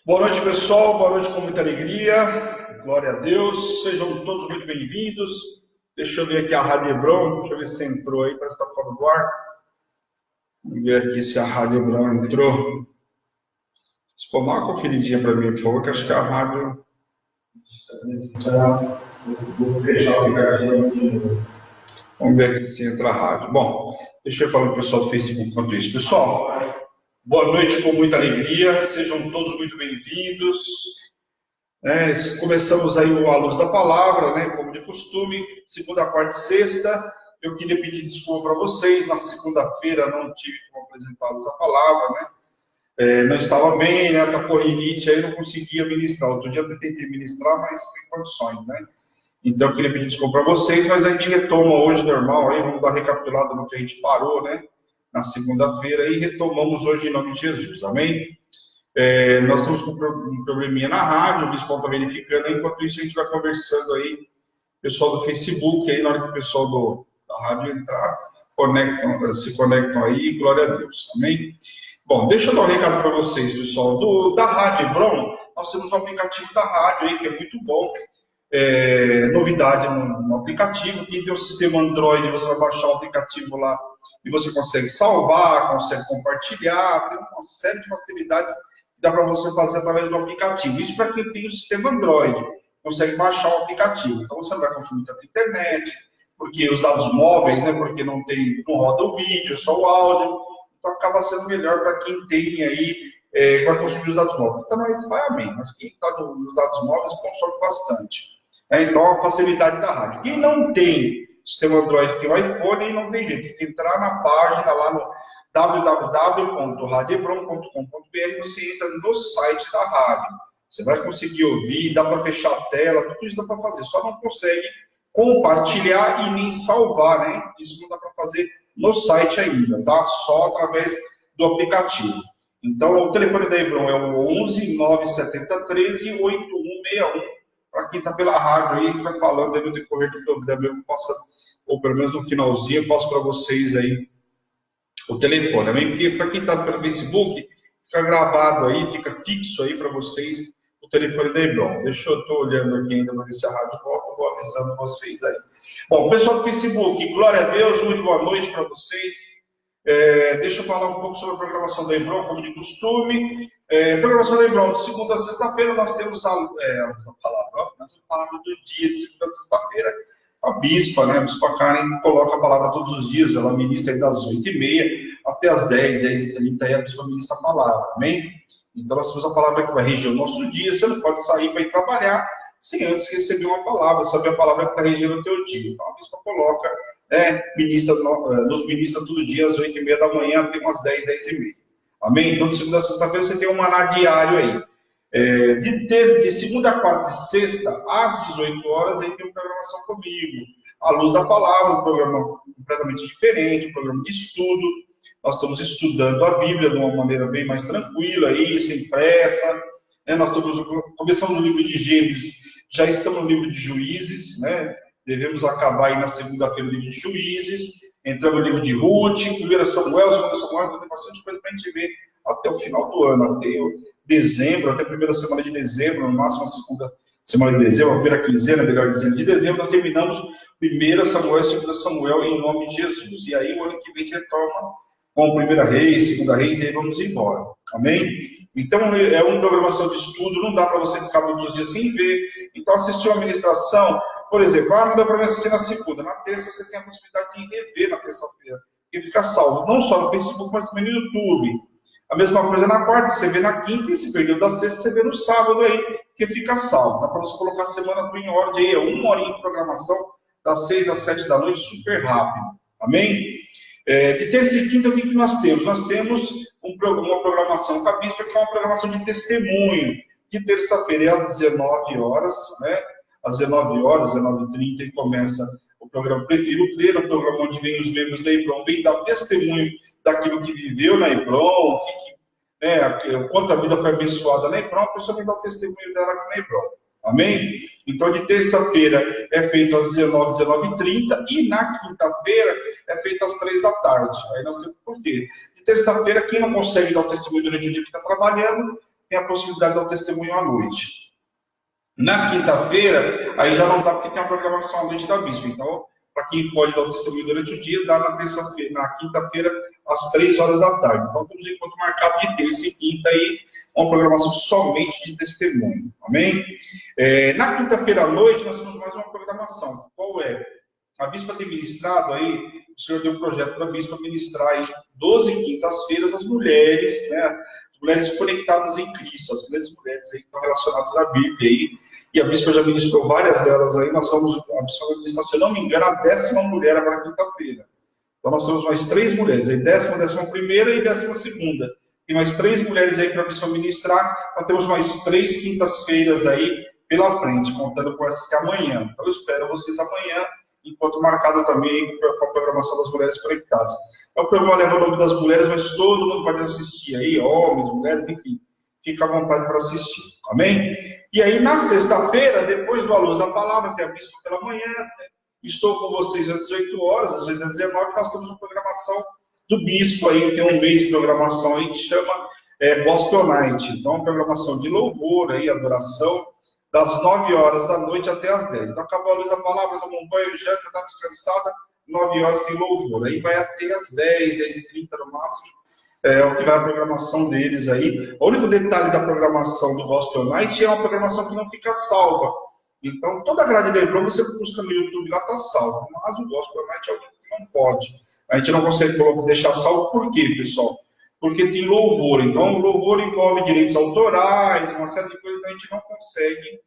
Boa noite, pessoal. Boa noite com muita alegria. Glória a Deus. Sejam todos muito bem-vindos. Deixa eu ver aqui a Rádio Hebron. Deixa eu ver se entrou aí. Parece que está fora do ar. Vamos ver aqui se a Rádio Hebron entrou. Se for uma conferidinha para mim, por favor, que acho que a rádio... Vou fechar o aplicativo. Vamos ver aqui se entra a rádio. Bom, deixa eu falar para o pessoal do Facebook enquanto isso. Pessoal, boa noite com muita alegria. Sejam todos muito bem-vindos. Começamos aí a luz da palavra, né? Como de costume, segunda, quarta e sexta. Eu queria pedir desculpa para vocês. Na segunda-feira não tive como apresentar a luz da palavra, né? Não estava bem, né? Tá com rinite, aí não conseguia ministrar. Outro dia eu tentei ministrar, mas sem condições, né? Então, eu queria pedir desculpa para vocês, mas a gente retoma hoje normal, aí vamos dar recapitulado no que a gente parou, né? Na segunda-feira, e retomamos hoje em nome de Jesus, amém? Nós estamos com um probleminha na rádio, o Bispo está verificando, enquanto isso a gente vai conversando aí, pessoal do Facebook, aí na hora que o pessoal da rádio entrar, se conectam aí, glória a Deus, amém? Bom, deixa eu dar um recado para vocês, pessoal, da Rádio Hebron. Nós temos um aplicativo da rádio aí, que é muito bom. Novidade no aplicativo. Quem tem o sistema Android, você vai baixar o aplicativo lá e você consegue salvar, consegue compartilhar, tem uma série de facilidades que dá para você fazer através do aplicativo. Isso para quem tem o sistema Android, consegue baixar o aplicativo. Então você não vai consumir tanta internet, porque os dados móveis, né, porque não roda o vídeo, é só o áudio, então acaba sendo melhor para quem tem aí, vai consumir os dados móveis. Então no Wi-Fi, amém, mas quem está nos dados móveis consome bastante. Então, a facilidade da rádio. Quem não tem sistema Android, tem o iPhone, não tem jeito. Tem que entrar na página lá no www.radiohebron.com.br. Você entra no site da rádio. Você vai conseguir ouvir, dá para fechar a tela, tudo isso dá para fazer. Só não consegue compartilhar e nem salvar, né? Isso não dá para fazer no site ainda, tá? Só através do aplicativo. Então, o telefone da Hebron é o 11 970 13 8161. Para quem está pela rádio aí, que vai falando aí no decorrer do programa, eu possa, ou pelo menos no finalzinho, eu passo para vocês aí o telefone. Também porque para quem está pelo Facebook, fica gravado aí, fica fixo aí para vocês o telefone da Hebron. Deixa eu estou olhando aqui ainda para ver se a rádio volta, vou avisando vocês aí. Bom, pessoal do Facebook, glória a Deus, muito boa noite para vocês. Deixa eu falar um pouco sobre a programação da Hebron, como de costume. Programação da Hebron, de segunda a sexta-feira, nós temos a palavra do dia, de segunda a sexta-feira, a bispa, né? A bispa Karen coloca a palavra todos os dias, ela ministra aí das 8h30 até as 10h30, aí a bispa ministra a palavra, amém? Então nós temos a palavra que vai reger o nosso dia, você não pode sair para ir trabalhar sem antes receber uma palavra, saber a palavra que está regendo o teu dia. Então a bispa coloca, nos ministra todo dia às 8h30 da manhã até umas 10h30. Amém? Então, de segunda a sexta-feira, você tem um maná diário aí. De segunda a quarta e sexta, às 18 horas, aí tem uma programação comigo. À luz da palavra, um programa completamente diferente, um programa de estudo. Nós estamos estudando a Bíblia de uma maneira bem mais tranquila, aí, sem pressa. Nós começamos no livro de Gênesis, já estamos no livro de Juízes, né? Devemos acabar aí na segunda-feira o livro de Juízes, entramos no livro de Ruth, 1 Samuel, 2 Samuel, então tem bastante coisa para a gente ver até o final do ano, até dezembro, até a primeira semana de dezembro, no máximo a segunda semana de dezembro, a primeira quinzena, melhor dizendo, de dezembro, nós terminamos 1 Samuel e 2 Samuel em nome de Jesus. E aí o ano que vem a gente retorna com 1 Reis, 2 Reis, e aí vamos embora. Amém? Então, é uma programação de estudo, não dá para você ficar muitos dias sem ver. Então, assistir uma ministração, por exemplo, não dá para me assistir na segunda. Na terça, você tem a possibilidade de rever na terça-feira. E fica salvo, não só no Facebook, mas também no YouTube. A mesma coisa na quarta, você vê na quinta, e se perdeu da sexta, você vê no sábado aí, que fica salvo. Dá para você colocar a semana em ordem aí, é 1 horinha de programação, das 6 às 7 da noite, super rápido. Amém? De terça e quinta, o que nós temos? Nós temos uma programação com a bispa, que é uma programação de testemunho. De terça-feira é às 19 horas, né? Às 19 horas, 19h30, e começa o programa Prefiro Crer, um programa onde vem os membros da Hebron, vem dar testemunho daquilo que viveu na Hebron, o quanto a vida foi abençoada na Hebron, a pessoa vem dar o testemunho dela aqui na Hebron. Amém? Então, de terça-feira é feito às 19h, 19h30, e na quinta-feira é feito às 3 da tarde. Aí nós temos por quê? De terça-feira, quem não consegue dar o testemunho durante o dia que está trabalhando, tem a possibilidade de dar o testemunho à noite. Na quinta-feira, aí já não dá, porque tem a programação à noite da bispa. Então, para quem pode dar o testemunho durante o dia, dá na terça-feira, na quinta-feira, às 3 horas da tarde. Então, temos encontro marcado de terça e quinta aí, uma programação somente de testemunho. Amém? Na quinta-feira à noite, nós temos mais uma programação. Qual é? A bispa tem ministrado aí, o senhor deu um projeto para a bispa ministrar aí 12 quintas-feiras as mulheres, né? As mulheres conectadas em Cristo, as grandes mulheres aí que estão relacionadas à Bíblia aí. E a bispa já ministrou várias delas aí, a bispa vai ministrar, se eu não me engano, a 10ª mulher para quinta-feira. Então nós temos mais 3 mulheres, aí 10ª, 11ª e 12ª. Tem mais 3 mulheres aí para a bispa ministrar, nós temos mais 3 quintas-feiras aí pela frente, contando com essa que é amanhã. Então eu espero vocês amanhã, enquanto marcado também com a programação das mulheres conectadas. É o programa leva o nome das mulheres, mas todo mundo pode assistir aí, homens, mulheres, enfim. Fica à vontade para assistir, amém? E aí, na sexta-feira, depois do A Luz da Palavra, tem a bispa pela manhã, estou com vocês às 18 horas, às 8 às 19, nós temos uma programação do bispo aí, tem um mês de programação aí que chama Gospel Night. Então, uma programação de louvor aí, adoração, das 9 horas da noite até as 10. Então, acabou a luz da palavra, toma um banho, janta, está descansada, 9 horas tem louvor. Aí vai até as 10, 10h30 no máximo, o que vai a programação deles aí. O único detalhe da programação do Gospel Night é uma programação que não fica salva. Então, toda a grade da Hebron, você busca no YouTube, lá está salva. Mas o Gospel Night é algo que não pode. A gente não consegue deixar salvo, por quê, pessoal? Porque tem louvor. Então, o louvor envolve direitos autorais, uma série de coisas que a gente não consegue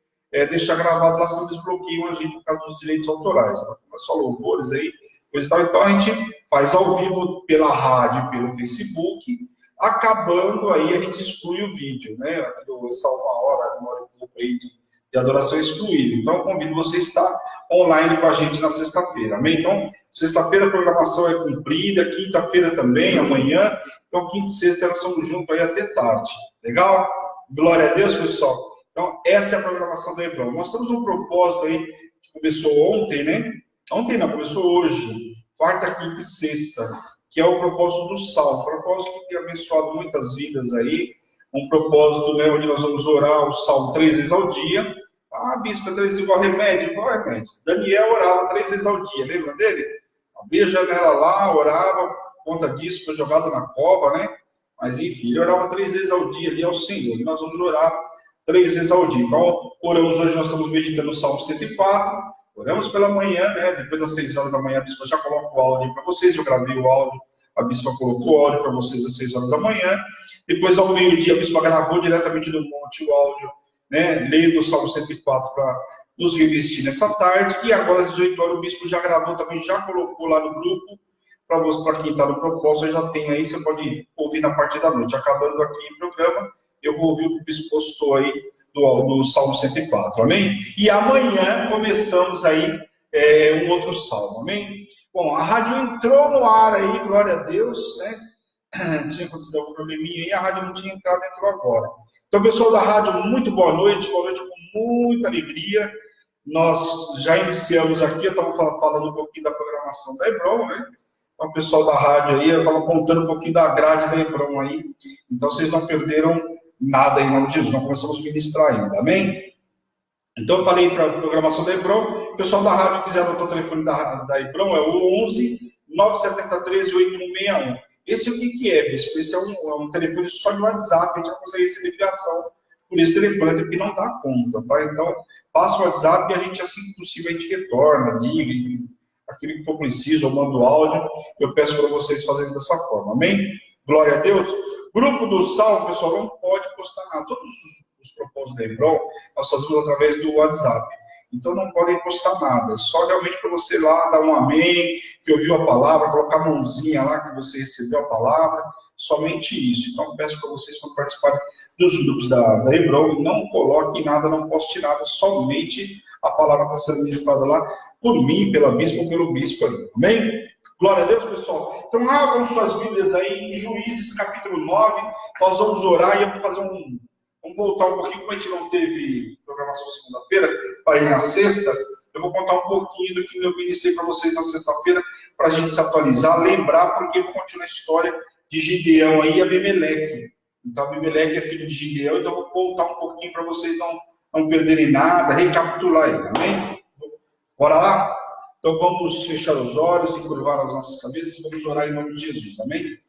deixar gravado lá, senão desbloqueiam a gente por causa dos direitos autorais. Não é só louvores aí, coisa e tal. Então, a gente faz ao vivo pela rádio e pelo Facebook, acabando aí, a gente exclui o vídeo, né? Essa uma hora e pouco aí de adoração excluída. Então, eu convido você a estar online com a gente na sexta-feira, amém? Então, sexta-feira a programação é cumprida, quinta-feira também, amanhã. Então, quinta e sexta nós estamos juntos aí até tarde. Legal? Glória a Deus, pessoal. Então, essa é a programação da Hebron. Nós temos um propósito aí que começou ontem, né? Ontem não, começou hoje. Quarta, quinta e sexta. Que é o propósito do Salmo. Um propósito que tem abençoado muitas vidas aí. Um propósito, né, onde nós vamos orar o Salmo 3 vezes ao dia. Ah, bispo, 3 vezes igual remédio? Qual remédio? Daniel orava 3 vezes ao dia, lembra dele? Abria a janela lá, orava, conta disso, foi jogado na cova, né? Mas enfim, ele orava 3 vezes ao dia ali ao Senhor. E nós vamos orar 3 vezes ao dia. Então, oramos hoje, nós estamos meditando o Salmo 104. Oramos pela manhã, né? Depois das 6 horas da manhã, a bispa já coloca o áudio para vocês. Eu gravei o áudio, a bispa colocou o áudio para vocês às 6 horas da manhã. Depois, ao meio-dia, a bispa gravou diretamente do monte o áudio, né? Lendo o Salmo 104 para nos revestir nessa tarde. E agora, às 18 horas, o bispo já gravou também, já colocou lá no grupo. Para quem está no propósito, já tem aí, você pode ouvir na parte da noite. Acabando aqui o programa, eu vou ouvir o que o bispo postou aí do Salmo 104, amém? E amanhã começamos aí um outro salmo, amém? Bom, a rádio entrou no ar aí, glória a Deus, né? Tinha acontecido algum probleminha aí, a rádio não tinha entrado, entrou agora. Então, pessoal da rádio, muito boa noite com muita alegria. Nós já iniciamos aqui, eu estava falando um pouquinho da programação da Hebron, né? Então, o pessoal da rádio aí, eu estava contando um pouquinho da grade da Hebron aí. Então, vocês não perderam nada em nome de Jesus, não começamos a ministrar ainda, amém? Então, eu falei para a programação da Hebron. O pessoal da rádio quiser anotar o telefone da Hebron, é o 11 973 8161. Esse o que é, bispo? Esse é um telefone só de WhatsApp, a gente não consegue receber ligação por esse telefone, até porque não dá conta, tá? Então, passa o WhatsApp e a gente, assim que possível, a gente retorna, liga, enfim, aquilo que for preciso, eu mando áudio, eu peço para vocês fazerem dessa forma, amém? Glória a Deus. Grupo do Salmo, pessoal, não pode postar nada. Todos os propósitos da Hebron, nós fazemos através do WhatsApp. Então, não podem postar nada. É só realmente para você lá dar um amém, que ouviu a palavra, colocar a mãozinha lá que você recebeu a palavra. Somente isso. Então, peço para vocês, quando participarem dos grupos da Hebron, não coloquem nada, não poste nada. Somente a palavra que está sendo ministrada lá por mim, pela bispa ou pelo bispo aí. Amém? Glória a Deus, pessoal. Então, abram suas Bíblias aí em Juízes, capítulo 9. Nós vamos orar e eu vou fazer Vamos voltar um pouquinho, como a gente não teve programação segunda-feira, para ir na sexta, eu vou contar um pouquinho do que eu ministrei para vocês na sexta-feira, para a gente se atualizar, lembrar, porque eu vou continuar a história de Gideão aí e Abimeleque. Então, Abimeleque é filho de Gideão, então eu vou voltar um pouquinho para vocês não perderem nada, recapitular ele, amém? Bora lá? Então vamos fechar os olhos e curvar as nossas cabeças e vamos orar em nome de Jesus, amém?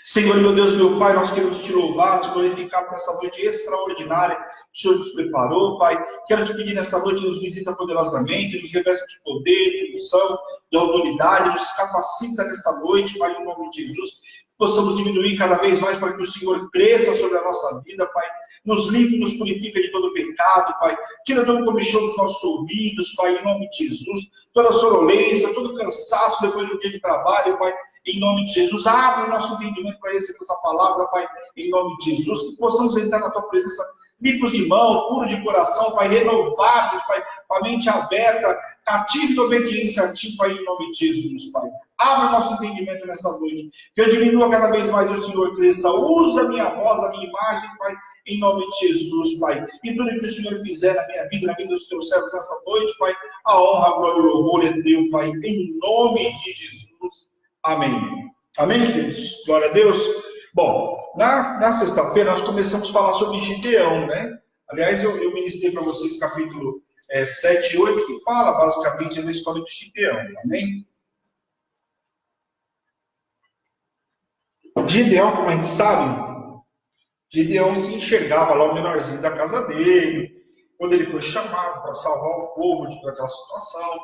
Senhor, meu Deus, meu Pai, nós queremos te louvar, te glorificar por essa noite extraordinária que o Senhor nos preparou, Pai. Quero te pedir nessa noite, nos visita poderosamente, nos reveste de poder, de unção, de autoridade, nos capacita nesta noite, Pai, em nome de Jesus. Possamos diminuir cada vez mais para que o Senhor cresça sobre a nossa vida, Pai. Nos limpa, nos purifica de todo pecado, Pai. Tira todo o comichão dos nossos ouvidos, Pai, em nome de Jesus. Toda sonolência, todo cansaço depois do dia de trabalho, Pai. Em nome de Jesus, abre o nosso entendimento para receber essa palavra, Pai, em nome de Jesus, que possamos entrar na Tua presença limpos de mão, puros de coração, Pai, renovados, Pai, com a mente aberta, cativos de obediência a Ti, Pai, em nome de Jesus, Pai. Abre o nosso entendimento nessa noite, que eu diminua cada vez mais e o Senhor cresça. Usa a minha voz, a minha imagem, Pai, em nome de Jesus, Pai. E tudo que o Senhor fizer na minha vida, na vida dos Teus servos nessa noite, Pai, a honra, a glória e o louvor é Teu, Pai, em nome de Jesus. Amém. Amém, queridos? Glória a Deus. Bom, na sexta-feira nós começamos a falar sobre Gideão, né? Aliás, eu ministrei para vocês capítulo 7 e 8, que fala basicamente da história de Gideão. Amém? Gideão, como a gente sabe, Gideão se enxergava lá o menorzinho da casa dele, quando ele foi chamado para salvar o povo de toda aquela situação.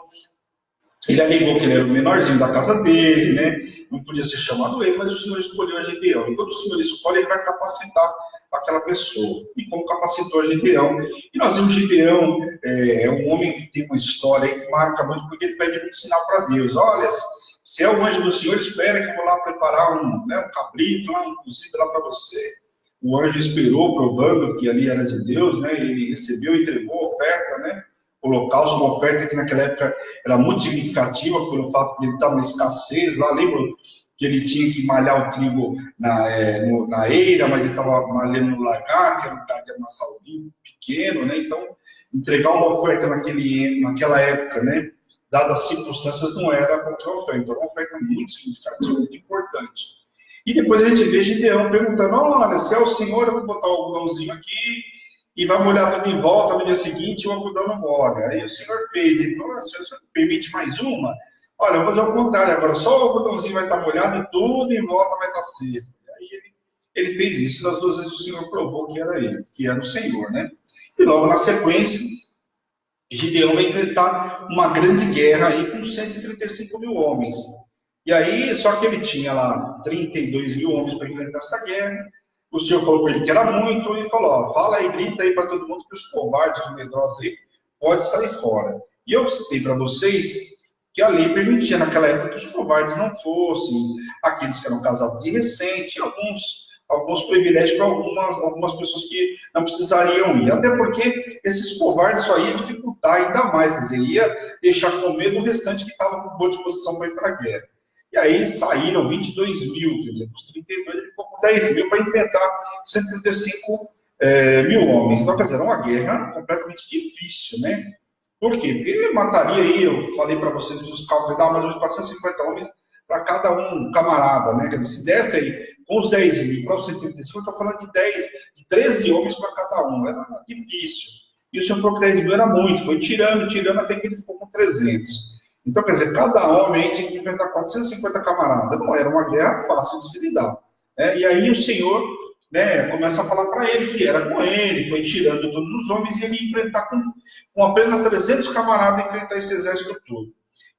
Ele alegou que ele era o menorzinho da casa dele, né? Não podia ser chamado ele, mas o Senhor escolheu a Gideão. E quando o Senhor escolhe, ele vai capacitar aquela pessoa. E como capacitou a Gideão? E nós vimos Gideão, é um homem que tem uma história que marca muito, porque ele pede muito sinal para Deus. Olha, se é o anjo do Senhor, espera que eu vou lá preparar um cabrito, lá, inclusive lá para você. O anjo esperou, provando que ali era de Deus, né? Ele recebeu e entregou a oferta, né? Holocausto, uma oferta que naquela época era muito significativa pelo fato de ele estar na escassez. Lá, lembra que ele tinha que malhar o trigo na eira, mas ele estava malhando no lagar, que era um lugar de amassar o vinho pequeno, né? Então, entregar uma oferta naquela época, né? Dadas as circunstâncias, não era qualquer oferta. Então, uma oferta muito significativa, muito importante. E depois a gente vê Gideão perguntando, olha, se é o Senhor, eu vou botar o algodãozinho aqui, e vai molhar tudo em volta, no dia seguinte o algodão não molha. Aí o Senhor fez, ele falou, o Senhor permite mais uma? Olha, eu vou fazer o contrário, agora só o algodãozinho vai estar molhado e tudo em volta vai estar seco. Aí ele fez isso, das duas vezes o Senhor provou que era ele, que era o Senhor, né? E logo na sequência, Gideão vai enfrentar uma grande guerra aí com 135 mil homens. E aí, só que ele tinha lá 32 mil homens para enfrentar essa guerra. O Senhor falou para ele que era muito, e falou, ó, fala aí, grita aí para todo mundo que os covardes, os medrosos aí, pode sair fora. E eu citei para vocês que a lei permitia naquela época que os covardes não fossem, aqueles que eram casados de recente, alguns privilégios para algumas pessoas que não precisariam ir. Até porque esses covardes só iam dificultar ainda mais, quer dizer, ia deixar com medo o restante que estava com boa disposição para ir para a guerra. E aí saíram 22 mil, quer dizer, dos 32 ele ficou com 10 mil para enfrentar 135 mil homens. Então, quer dizer, era uma guerra completamente difícil, né? Por quê? Porque ele mataria aí, eu falei para vocês que os cálculos davam mais ou menos 450 homens para cada um camarada, né? Quer dizer, se desse aí com os 10 mil para os 135, eu estou falando de 13 homens para cada um. Era difícil. E o Senhor falou que 10 mil era muito, foi tirando, até que ele ficou com 300. Então, quer dizer, cada homem tinha que enfrentar 450 camaradas. Não era uma guerra fácil de se lidar. E aí o Senhor, né, começa a falar para ele que era com ele, foi tirando todos os homens e ele ia enfrentar com apenas 300 camaradas, enfrentar esse exército todo.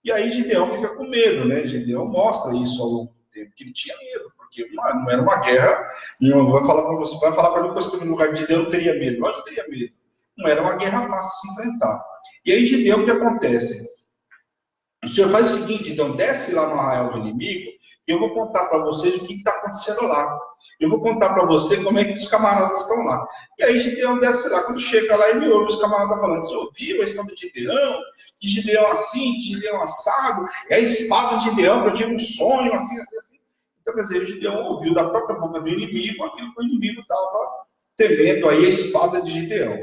E aí Gideão fica com medo, né? Gideão mostra isso ao longo do tempo, que ele tinha medo, porque não era uma guerra. Não vai falar para você, vai falar para mim que você no lugar de Gideão não teria medo. Lógico que teria medo. Não era uma guerra fácil de se enfrentar. E aí Gideão, o que acontece? O Senhor faz o seguinte, então, desce lá no arraial do inimigo, e eu vou contar para vocês o que está acontecendo lá. Eu vou contar para você como é que os camaradas estão lá. E aí Gideão desce lá, quando chega lá, ele ouve os camaradas falando, você ouviu a história de Gideão? Que Gideão assim, que Gideão assado, é a espada de Gideão, que eu tive um sonho, assim. Então, quer dizer, o Gideão ouviu da própria boca do inimigo aquilo que o inimigo estava temendo aí, a espada de Gideão.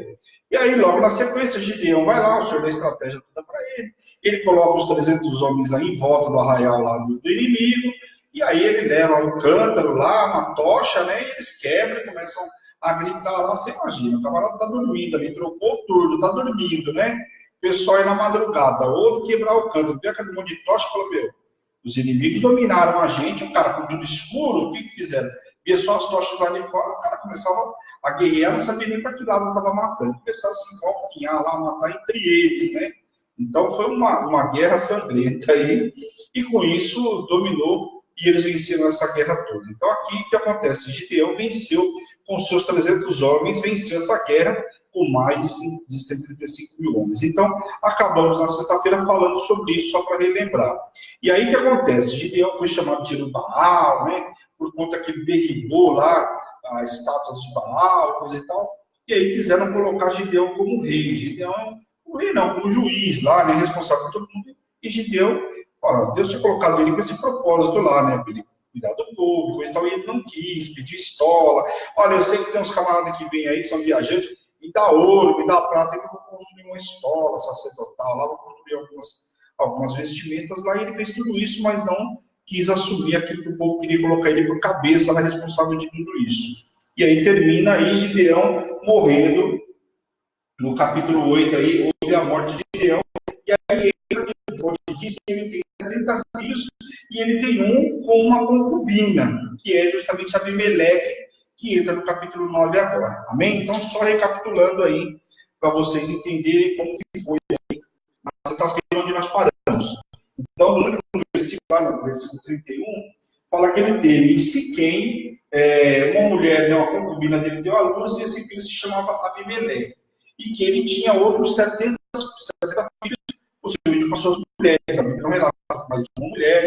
E aí, logo na sequência, Gideão vai lá, o Senhor dá estratégia toda para ele. Ele coloca os 300 homens lá em volta do arraial lá do inimigo, E aí ele leva um cântaro lá, uma tocha, né? E eles quebram e começam a gritar lá. Você imagina, o camarada tá dormindo ali, trocou o turno, tá dormindo, né? O pessoal aí na madrugada, ouve quebrar o cântaro, vê aquele monte de tocha e falou, meu, os inimigos dominaram a gente, o cara com tudo escuro, o que fizeram? Via só as tochas lá de fora, o cara começava a guerrear, não sabia nem para que lado estava matando. Começaram a se engalfinhar lá, matar entre eles, né? Então foi uma guerra sangrenta aí, e com isso dominou, e eles venceram essa guerra toda. Então aqui o que acontece? Gideão venceu com seus 300 homens, venceu essa guerra com mais de 135 mil homens. Então, acabamos na sexta-feira falando sobre isso, só para relembrar. E aí o que acontece? Gideão foi chamado de Jerubbaal, né? Por conta que ele derribou lá as estátuas de Baal, coisa e tal. E aí quiseram colocar Gideão como rei. Gideão, o rei não, como juiz lá, né? Responsável por todo mundo. E Gideão, olha, Deus tinha colocado ele com esse propósito lá, né? Para ele cuidar do povo, coisa e tal. E ele não quis, pediu estola. Olha, eu sei que tem uns camaradas que vêm aí, que são viajantes, me dá ouro, me dá prata, eu vou construir uma estola sacerdotal lá, vou construir algumas vestimentas lá, e ele fez tudo isso, mas não quis assumir aquilo que o povo queria, colocar ele por cabeça, era responsável de tudo isso. E aí termina aí Gideão morrendo, no capítulo 8 aí, houve a morte de Gideão, e aí ele diz que ele tem 70 filhos, e ele tem um com uma concubina, que é justamente Abimeleque, que entra no capítulo 9 agora. Amém? Então, só recapitulando aí, para vocês entenderem como que foi aí, na sexta-feira onde nós paramos. Então, nos últimos versículos, lá no versículo 31, fala que ele teve em Siquém, uma mulher, né, uma concubina dele deu à luz, e esse filho se chamava Abimeleque. E que ele tinha outros 70 filhos, possivelmente com as suas mulheres. A Bíblia não relata mais de uma mulher,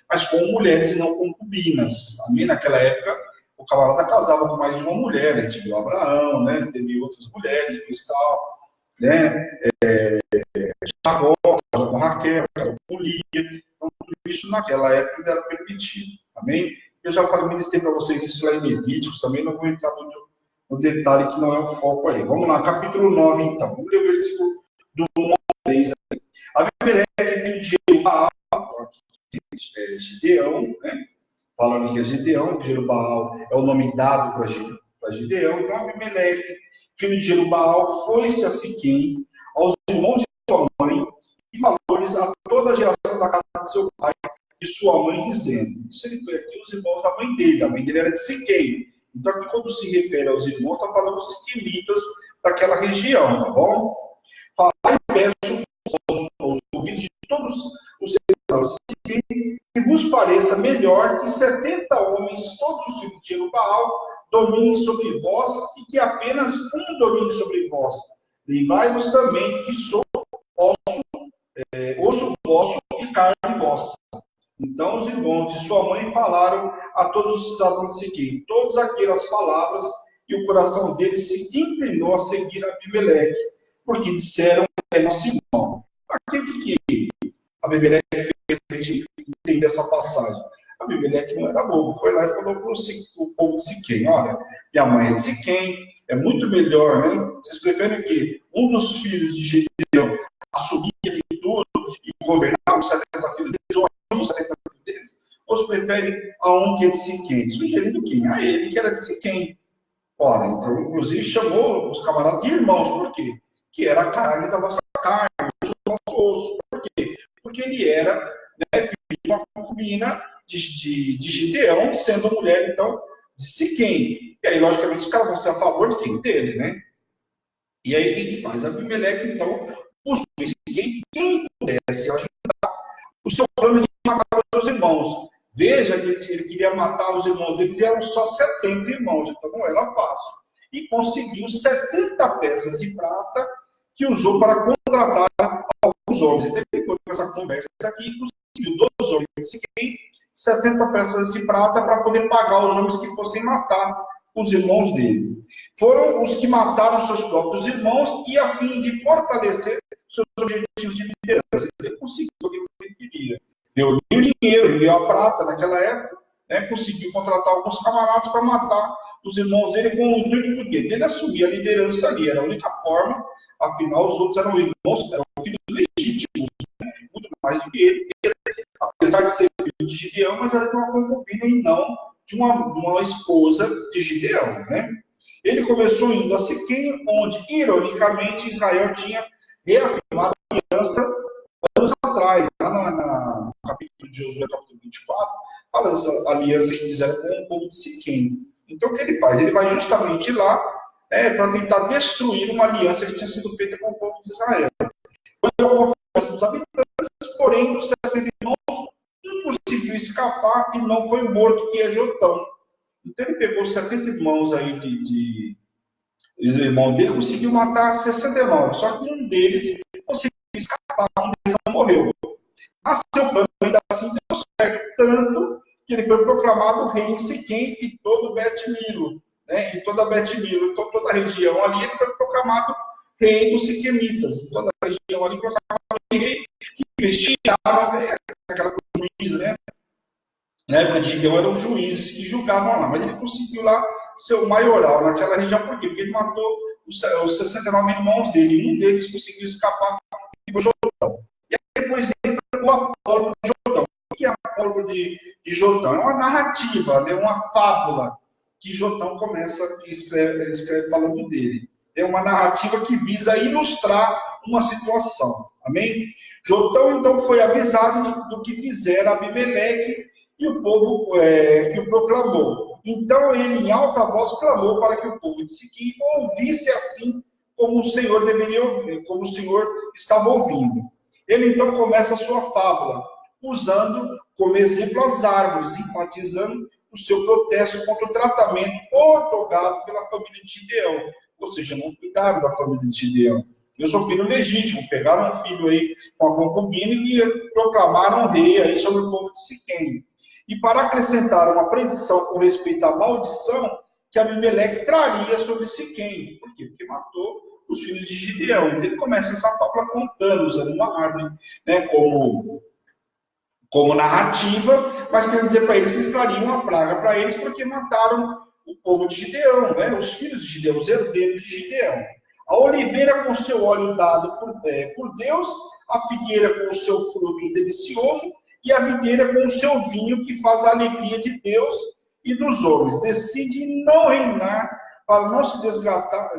mas com mulheres e não concubinas. Amém? Naquela época, o camarada casava com mais de uma mulher, né? Teve o Abraão, né? Teve outras mulheres, tal, né? Jacó, casou com Raquel, casou com Lia. Então, tudo isso naquela época era permitido. Amém? Eu já falei, ministrei para vocês isso lá em Levíticos, também não vou entrar muito no detalhe que não é o foco aí. Vamos lá, capítulo 9, então. Vamos ler o versículo do 1 ao 3. Abimeleque, filho de Jerubbaal, Gideão, né? Falando que é Gideão, Jerubbaal é o nome dado para Gideão. Então, Abimeleque, filho de Jerubbaal, foi-se a Siquém, aos irmãos de sua mãe, e falou-lhes a toda a geração da casa de seu pai e sua mãe, dizendo. Isso ele foi aqui os irmãos da mãe dele. A mãe dele era de Siquém. Então, aqui, quando se refere aos irmãos, está falando dos siquemitas daquela região, tá bom? Falar e peço aos ouvidos de todos os cidadãos que vos pareça melhor que 70 homens, todos os filhos de Jerubbaal, dominem sobre vós, e que apenas um domine sobre vós. Lembrai-vos também de que sou osso vosso e carne vossa. Então os irmãos de sua mãe falaram a todos os cidadãos de Siquém todas aquelas palavras, e o coração deles se inclinou a seguir Abimeleque, porque disseram, é nosso irmão. Aquilo que Abimeleque fez a gente entender essa passagem. Abimeleque não era bobo, foi lá e falou para o povo de Siquém, olha, minha mãe é de Siquém, é muito melhor, né? Vocês preferem que um dos filhos de Gideão assumir aqui tudo e governar os 70 filhos deles, ou os 70 filhos deles? Ou se preferem a um que é de Siquém? Sugerindo quem? A ele, que era de Siquém. Ora, então, inclusive, chamou os camaradas de irmãos, por quê? Que era a carne da vossa carne, o nosso osso. Por quê? Porque ele era, né, filho de uma concubina de Gideão, sendo mulher, então, de Siquém. E aí, logicamente, os caras vão ser a favor de quem? Dele, né? E aí, o que faz? Abimeleque, então, buscou em Siquém quem pudesse ajudar o seu plano de matar os seus irmãos. Veja que ele queria matar os irmãos deles, e eram só 70 irmãos, então não era fácil. E conseguiu 70 peças de prata, que usou para contratar alguns homens. Então ele foi com essa conversa aqui e conseguiu 2 homens de Siquém, 70 peças de prata para poder pagar os homens que fossem matar os irmãos dele. Foram os que mataram seus próprios irmãos, e a fim de fortalecer seus objetivos de liderança. Ele conseguiu o que ele queria. Deu o dinheiro, deu a prata naquela época, né? Conseguiu contratar alguns camaradas para matar os irmãos dele, com o intuito do quê? Dele assumir a liderança ali. Era a única forma, afinal, os outros eram irmãos, eram filhos legítimos, né? Muito mais do que ele apesar de ser filho de Gideão, mas era de uma concubina e não de uma esposa de Gideão, né? Ele começou indo a Siquém, onde, ironicamente, Israel tinha reafirmado a aliança anos atrás, lá no capítulo de Josué, capítulo 24, fala dessa aliança que fizeram com o povo de Siquém. Então, o que ele faz? Ele vai justamente lá para tentar destruir uma aliança que tinha sido feita com o povo de Israel. Quando eu confesso dos habitantes, porém, dos 70 irmãos, um conseguiu escapar e não foi morto, que é Jotão. Então, ele pegou 70 irmãos aí os irmãos dele, conseguiu matar 69, só que um deles conseguiu escapar, um deles não morreu. Mas seu plano ainda assim deu certo, tanto que ele foi proclamado rei em Siquém e todo Bet-Milo, né? Em toda Bet-Milo, então toda a região ali, ele foi proclamado rei dos Siquemitas. Toda a região ali proclamado rei, que investiava, aquela coisa juiz, né? Na época de Gideão eram juízes que julgavam lá, mas ele conseguiu lá ser o maioral naquela região, por quê? Porque ele matou os 69 irmãos dele, e um deles conseguiu escapar, que foi Jotão. E aí depois entra o apólogo de Jotão. O que é apólogo de Jotão? É uma narrativa, né? Uma fábula que Jotão começa, escreve falando dele. É uma narrativa que visa ilustrar uma situação. Amém? Jotão, então, foi avisado do que fizera Abimeleque e o povo que o proclamou. Então, ele, em alta voz, clamou para que o povo de Siquém ouvisse assim como o Senhor deveria ouvir, como o Senhor estava ouvindo. Ele, então, começa a sua fábula, usando como exemplo as árvores, enfatizando o seu protesto contra o tratamento otorgado pela família de Gideão. Ou seja, não cuidaram da família de Gideão. Eu sou filho legítimo, pegaram um filho aí com a concubina e proclamaram rei aí sobre o povo de Siquém. E para acrescentar uma predição com respeito à maldição que Abimeleque traria sobre Siquém. Por quê? Porque matou os filhos de Gideão. Então, ele começa essa fábula contando, usando uma árvore, né, como narrativa, mas querendo dizer para eles que eles trariam uma praga para eles porque mataram o povo de Gideão, né, os filhos de Gideão, os herdeiros de Gideão. A oliveira com seu óleo dado por Deus, a figueira com o seu fruto delicioso, e a videira com o seu vinho, que faz a alegria de Deus e dos homens. Decide não reinar, para não se desgastar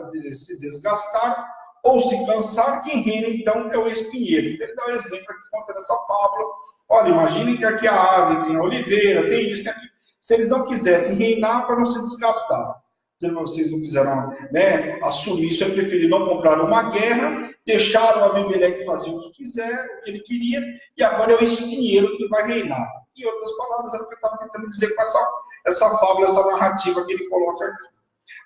ou se cansar. Quem reina, então, é o espinheiro. Então, ele dá um exemplo aqui, contando essa fábula. Olha, imaginem que aqui a árvore tem a oliveira, tem isso, tem aquilo. Se eles não quisessem reinar, para não se desgastar. Se vocês não quiseram, né, assumir isso, ele preferiu não comprar uma guerra, deixaram Abimeleque fazer o que quiser, o que ele queria, e agora é o espinheiro que vai reinar. Em outras palavras, era o que eu estava tentando dizer com essa fábula, essa narrativa que ele coloca aqui.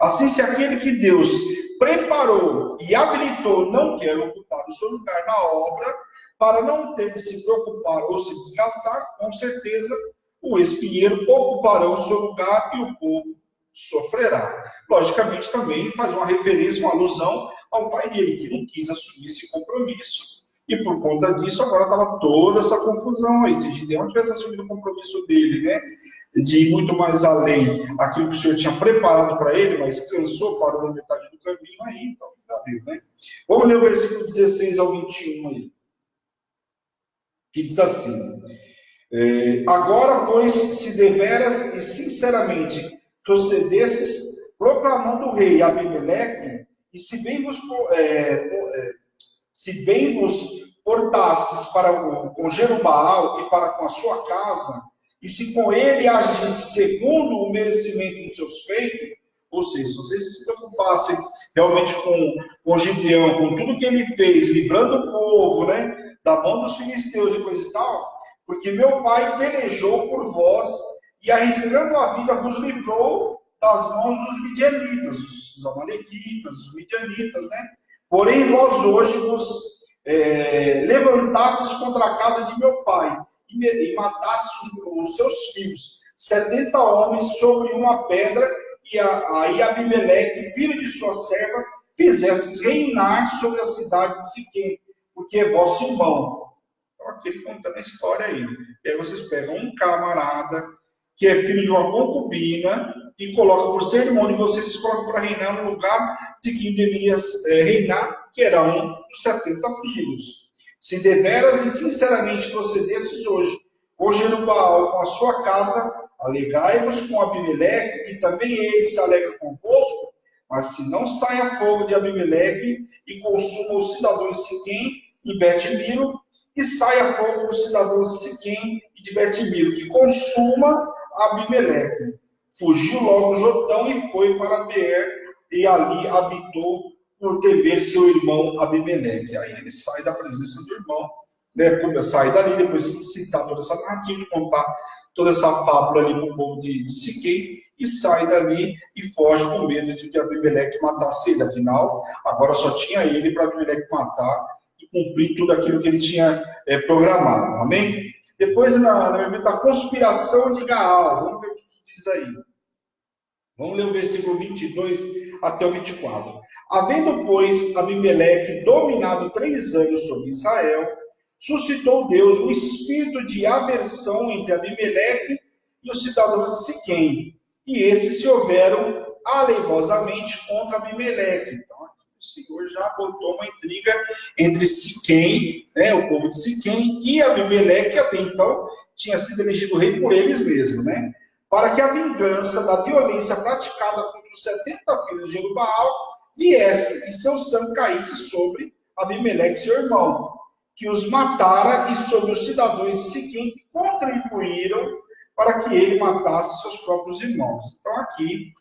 Assim, se aquele que Deus preparou e habilitou não quer ocupar o seu lugar na obra, para não ter de se preocupar ou se desgastar, com certeza o espinheiro ocupará o seu lugar e o povo sofrerá. Logicamente, também faz uma referência, uma alusão ao pai dele, que não quis assumir esse compromisso. E por conta disso, agora estava toda essa confusão aí. Se Gideão tivesse assumido o compromisso dele, né, de ir muito mais além aquilo que o Senhor tinha preparado para ele, mas cansou, parou na metade do caminho, aí então já viu, né? Vamos ler o versículo 16 ao 21 aí. Que diz assim: agora, pois, se deveras e sinceramente procedesses, proclamando o rei Abimeleque, e se bem vos portastes com Jerubaal e para com a sua casa, e se com ele agisse segundo o merecimento dos seus feitos, ou seja, se vocês se preocupassem realmente com Gideão, com tudo que ele fez, livrando o povo, né, da mão dos filisteus e coisa e tal, porque meu pai pelejou por vós e, arriscando a vida, vos livrou das mãos dos midianitas, os amalequitas, os midianitas, né? Porém, vós hoje vos levantastes contra a casa de meu pai e matastes os seus filhos, 70 homens sobre uma pedra, e aí Abimeleque, filho de sua serva, fizestes reinar sobre a cidade de Siquém, porque é vosso irmão. Então, aqui ele contando a história aí. E aí vocês pegam um camarada que é filho de uma concubina e colocam por ser irmão de vocês, vocês colocam para reinar no lugar de quem deveria reinar, que era um dos 70 filhos. Se deveras e sinceramente procedesses hoje com Jerubaal, com a sua casa, alegai-vos com Abimeleque, e também ele se alegra convosco, mas se não saia fogo de Abimeleque e consuma os cidadãos de Siquém e Bet-Milo, e saia fogo dos cidadãos de Siquém e de Bet-Milo, que consuma Abimeleque. Fugiu logo Jotão e foi para Beer, e ali habitou por temer seu irmão Abimeleque. Aí ele sai da presença do irmão, né? Sai dali, depois de citar toda essa narrativa, de contar toda essa fábula ali para o povo de Siquém, e sai dali e foge com medo de que Abimeleque matasse ele. Afinal, agora só tinha ele para Abimeleque matar e cumprir tudo aquilo que ele tinha programado. Amém? Depois, na conspiração de Gaal, vamos ver o que diz aí. Vamos ler o versículo 22 até o 24. Havendo, pois, Abimeleque dominado 3 anos sobre Israel, suscitou Deus um espírito de aversão entre Abimeleque e os cidadãos de Siquém, e esses se houveram aleivosamente contra Abimeleque. Então, aqui o Senhor já botou uma intriga entre Siquém, né, o povo de Siquém, e Abimeleque, que até então tinha sido elegido rei por eles mesmos, né? Para que a vingança da violência praticada contra os 70 filhos de Jerubaal viesse e seu sangue caísse sobre Abimeleque, seu irmão, que os matara, e sobre os cidadãos de Siquém, que contribuíram para que ele matasse seus próprios irmãos. Então aqui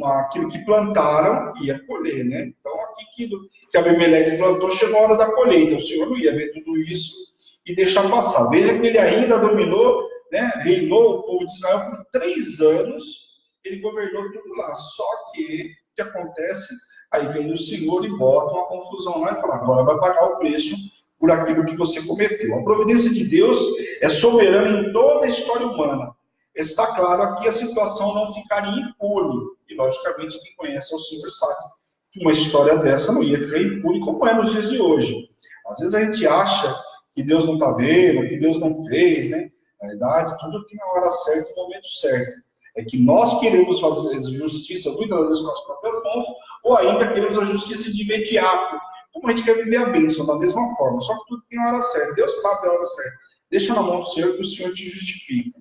aquilo que plantaram ia colher, né? Então aqui que Abimeleque plantou, chegou a hora da colheita. O Senhor não ia ver tudo isso e deixar passar. Veja que ele ainda dominou, né? Reinou o povo de Israel por 3 anos, ele governou tudo lá. Só que o que acontece? Aí vem o Senhor e bota uma confusão lá e fala, agora vai pagar o preço por aquilo que você cometeu. A providência de Deus é soberana em toda a história humana. Está claro aqui, a situação não ficaria impune. E, logicamente, quem conhece o Senhor sabe que uma história dessa não ia ficar impune, como é nos dias de hoje. Às vezes a gente acha que Deus não está vendo, que Deus não fez, né? Na verdade, tudo tem a hora certa e o momento certo. É que nós queremos fazer justiça muitas vezes com as próprias mãos, ou ainda queremos a justiça de imediato, como a gente quer viver a bênção da mesma forma. Só que tudo tem a hora certa. Deus sabe a hora certa. Deixa na mão do Senhor que o Senhor te justifica.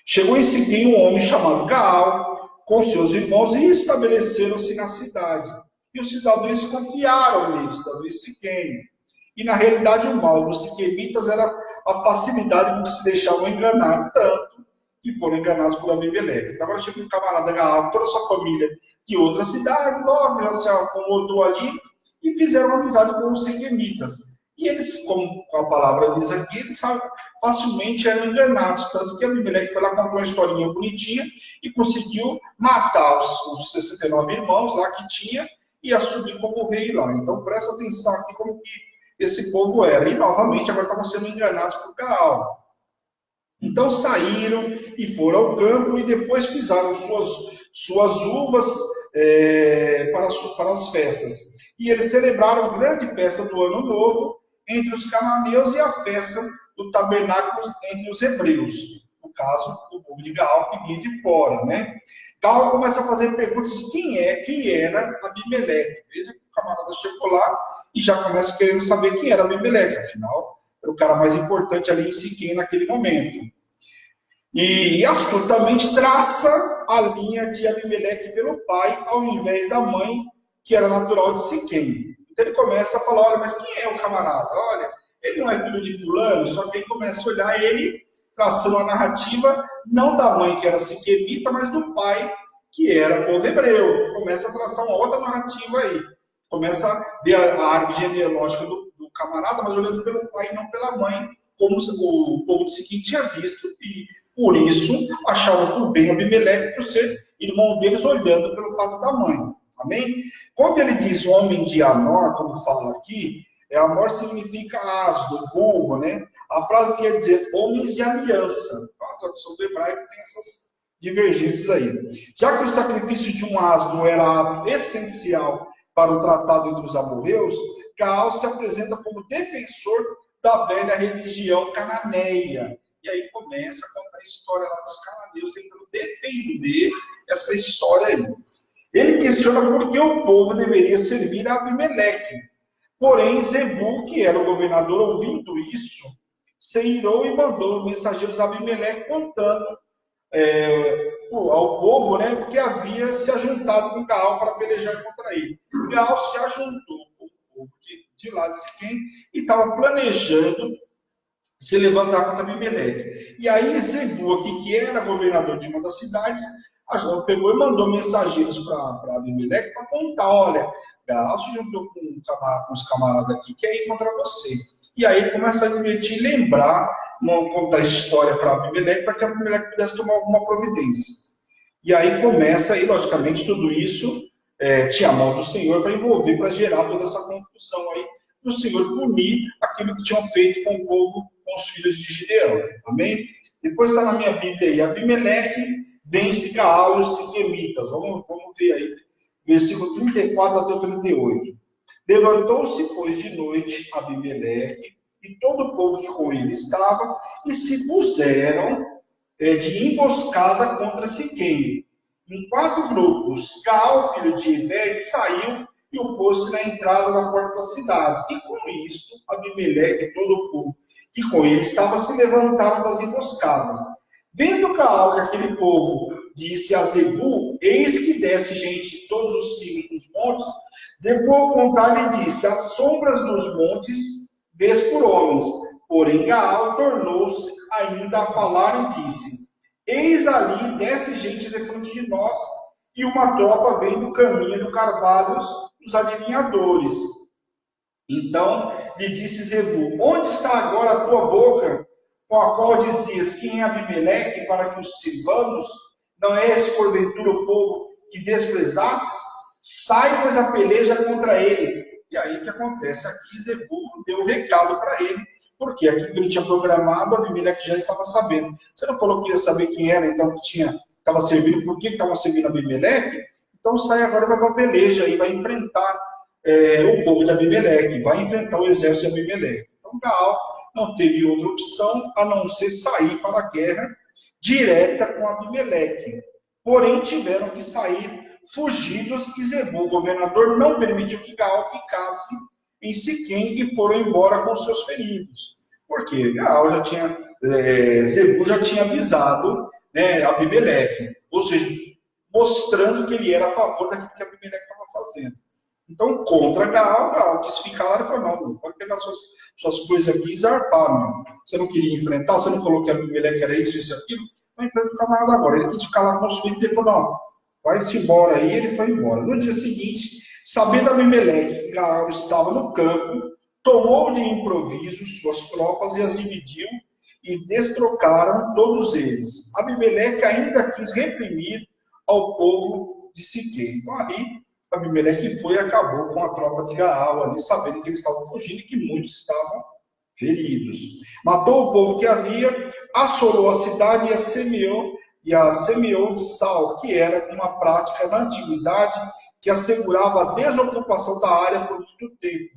Chegou em Siquém um homem chamado Gaal, com seus irmãos, e estabeleceram-se na cidade. E os cidadãos confiaram nele, os cidadãos de Siquém. E na realidade o mal dos siquemitas era a facilidade com que se deixavam enganar, tanto que foram enganados por Abimeleque. Então agora chega um camarada Gaal, toda a sua família de outra cidade, logo já se acomodou ali, e fizeram amizade com os siquemitas. E eles, como a palavra diz aqui, eles facilmente eram enganados, tanto que Abimeleque foi lá, comprou uma historinha bonitinha e conseguiu matar os 69 irmãos lá que tinha e assumir como rei lá. Então presta atenção aqui como que esse povo era. E novamente agora estavam sendo enganados por Gaal. Então saíram e foram ao campo e depois pisaram suas uvas para as festas. E eles celebraram a grande festa do Ano Novo entre os cananeus e a festa do tabernáculo entre os hebreus. No caso, o povo de Gaal que vinha de fora, né? Gaal começa a fazer perguntas de quem era Abimeleque. Veja que o camarada chegou lá e já começa querendo saber quem era Abimeleque. Afinal, era o cara mais importante ali em Siquém naquele momento. E astutamente traça a linha de Abimeleque pelo pai, ao invés da mãe, que era natural de Siquém. Então ele começa a falar, olha, mas quem é o camarada? Olha, ele não é filho de fulano, só que aí começa a olhar ele, traçando a narrativa, não da mãe, que era siquemita, mas do pai, que era povo hebreu. Começa a traçar uma outra narrativa aí. Começa a ver a árvore genealógica do camarada, mas olhando pelo pai e não pela mãe, como o povo de Siquém tinha visto, e por isso achavam por bem Abimeleque por ser irmão deles, olhando pelo fato da mãe. Amém? Quando ele diz homem de Anor, como fala aqui, Amor significa asno, burro, né? A frase quer dizer homens de aliança. A tradução do hebraico tem essas divergências aí. Já que o sacrifício de um asno era ato essencial para o tratado entre os amorreus, Gaal se apresenta como defensor da velha religião cananeia. E aí começa a contar a história lá dos cananeus, tentando defender essa história aí. Ele questiona por que o povo deveria servir a Abimeleque. Porém, Zebu, que era o governador, ouvindo isso, se irou e mandou mensageiros a Abimeleque contando ao povo, né, que havia se ajuntado com Gaal para pelejar contra ele. Gaal se ajuntou com o povo de lá de Siquém e estava planejando se levantar contra Abimeleque. E aí Zebu, aqui, que era governador de uma das cidades, pegou e mandou mensageiros para Abimeleque para contar, olha, Gaal se juntou com os camaradas aqui que é ir contra você. E aí ele começa a divertir, lembrar, contar a história para Abimeleque, para que Abimeleque pudesse tomar alguma providência. E aí começa, e logicamente tudo isso tinha a mão do Senhor para envolver, para gerar toda essa confusão aí, para o Senhor punir aquilo que tinham feito com o povo, com os filhos de Gideão. Amém? Depois está na minha Bíblia aí, Abimeleque vence Gaal e os siquemitas. Vamos ver aí, versículo 34 até o 38. Levantou-se, pois, de noite Abimeleque e todo o povo que com ele estava, e se puseram de emboscada contra Siquém. Em 4 grupos, Gaal, filho de Ebed, saiu e o pôs na entrada da porta da cidade. E com isto, Abimeleque e todo o povo que com ele estava se levantaram das emboscadas. Vendo Gaal que aquele povo disse a Zebu, eis que desce gente de todos os cimos dos montes, Zebu ao contar lhe disse, as sombras dos montes vês por homens. Porém Gaal tornou-se ainda a falar e disse, eis ali desce gente defronte de nós, e uma tropa vem do caminho do carvalho dos adivinhadores. Então lhe disse Zebu, onde está agora a tua boca, com a qual dizias, quem é Abimeleque, para que os sirvamos? Não é esse porventura o povo que desprezaste? Sai, pois, a peleja contra ele. E aí o que acontece? Aqui Zebu deu um recado para ele, porque aquilo que ele tinha programado, Abimeleque já estava sabendo. Você não falou que ia saber quem era, então, que estava servindo, por que estavam servindo Abimeleque? Então sai agora para uma peleja e vai enfrentar o povo de Abimeleque, vai enfrentar o exército de Abimeleque. Então Gaal não teve outra opção a não ser sair para a guerra direta com Abimeleque. Porém, tiveram que sair fugidos e Zebu, o governador, não permitiu que Gaal ficasse em Siquém e foram embora com seus feridos. Por quê? Gaal já tinha, Zebu já tinha avisado Abimeleque, ou seja, mostrando que ele era a favor daquilo que Abimeleque estava fazendo. Então, contra Gaal quis ficar lá e falou, não, pode pegar suas coisas aqui e zarpar, mano. Você não queria enfrentar, você não falou que Abimeleque era isso e aquilo, vai enfrentar o camarada agora. Ele quis ficar lá com os filhos e falou, não, vai-se embora aí, ele foi embora. No dia seguinte, sabendo Abimeleque que Gaal estava no campo, tomou de improviso suas tropas e as dividiu e destrocaram todos eles. Abimeleque ainda quis reprimir ao povo de Siquém. Então ali, Abimeleque foi e acabou com a tropa de Gaal ali, sabendo que eles estavam fugindo e que muitos estavam feridos. Matou o povo que havia, assolou a cidade e a semeou de sal, que era uma prática na antiguidade que assegurava a desocupação da área por muito tempo,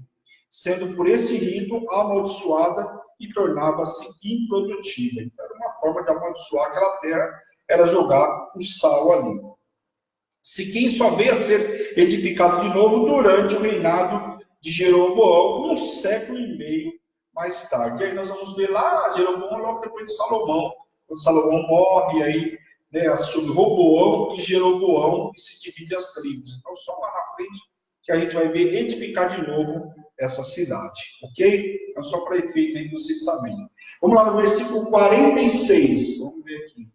sendo por este rito amaldiçoada e tornava-se improdutível. Então, era uma forma de amaldiçoar aquela terra, era jogar o sal ali. Siquém só veio a ser edificado de novo durante o reinado de Jeroboão, 1 século e meio mais tarde. E aí nós vamos ver lá Jeroboão logo depois de Salomão, quando Salomão morre, aí assume Roboão e Jeroboão e se divide as tribos. Então só lá na frente que a gente vai ver edificar de novo essa cidade, ok? Então só para efeito aí vocês saberem. Vamos lá no versículo 46, vamos ver aqui.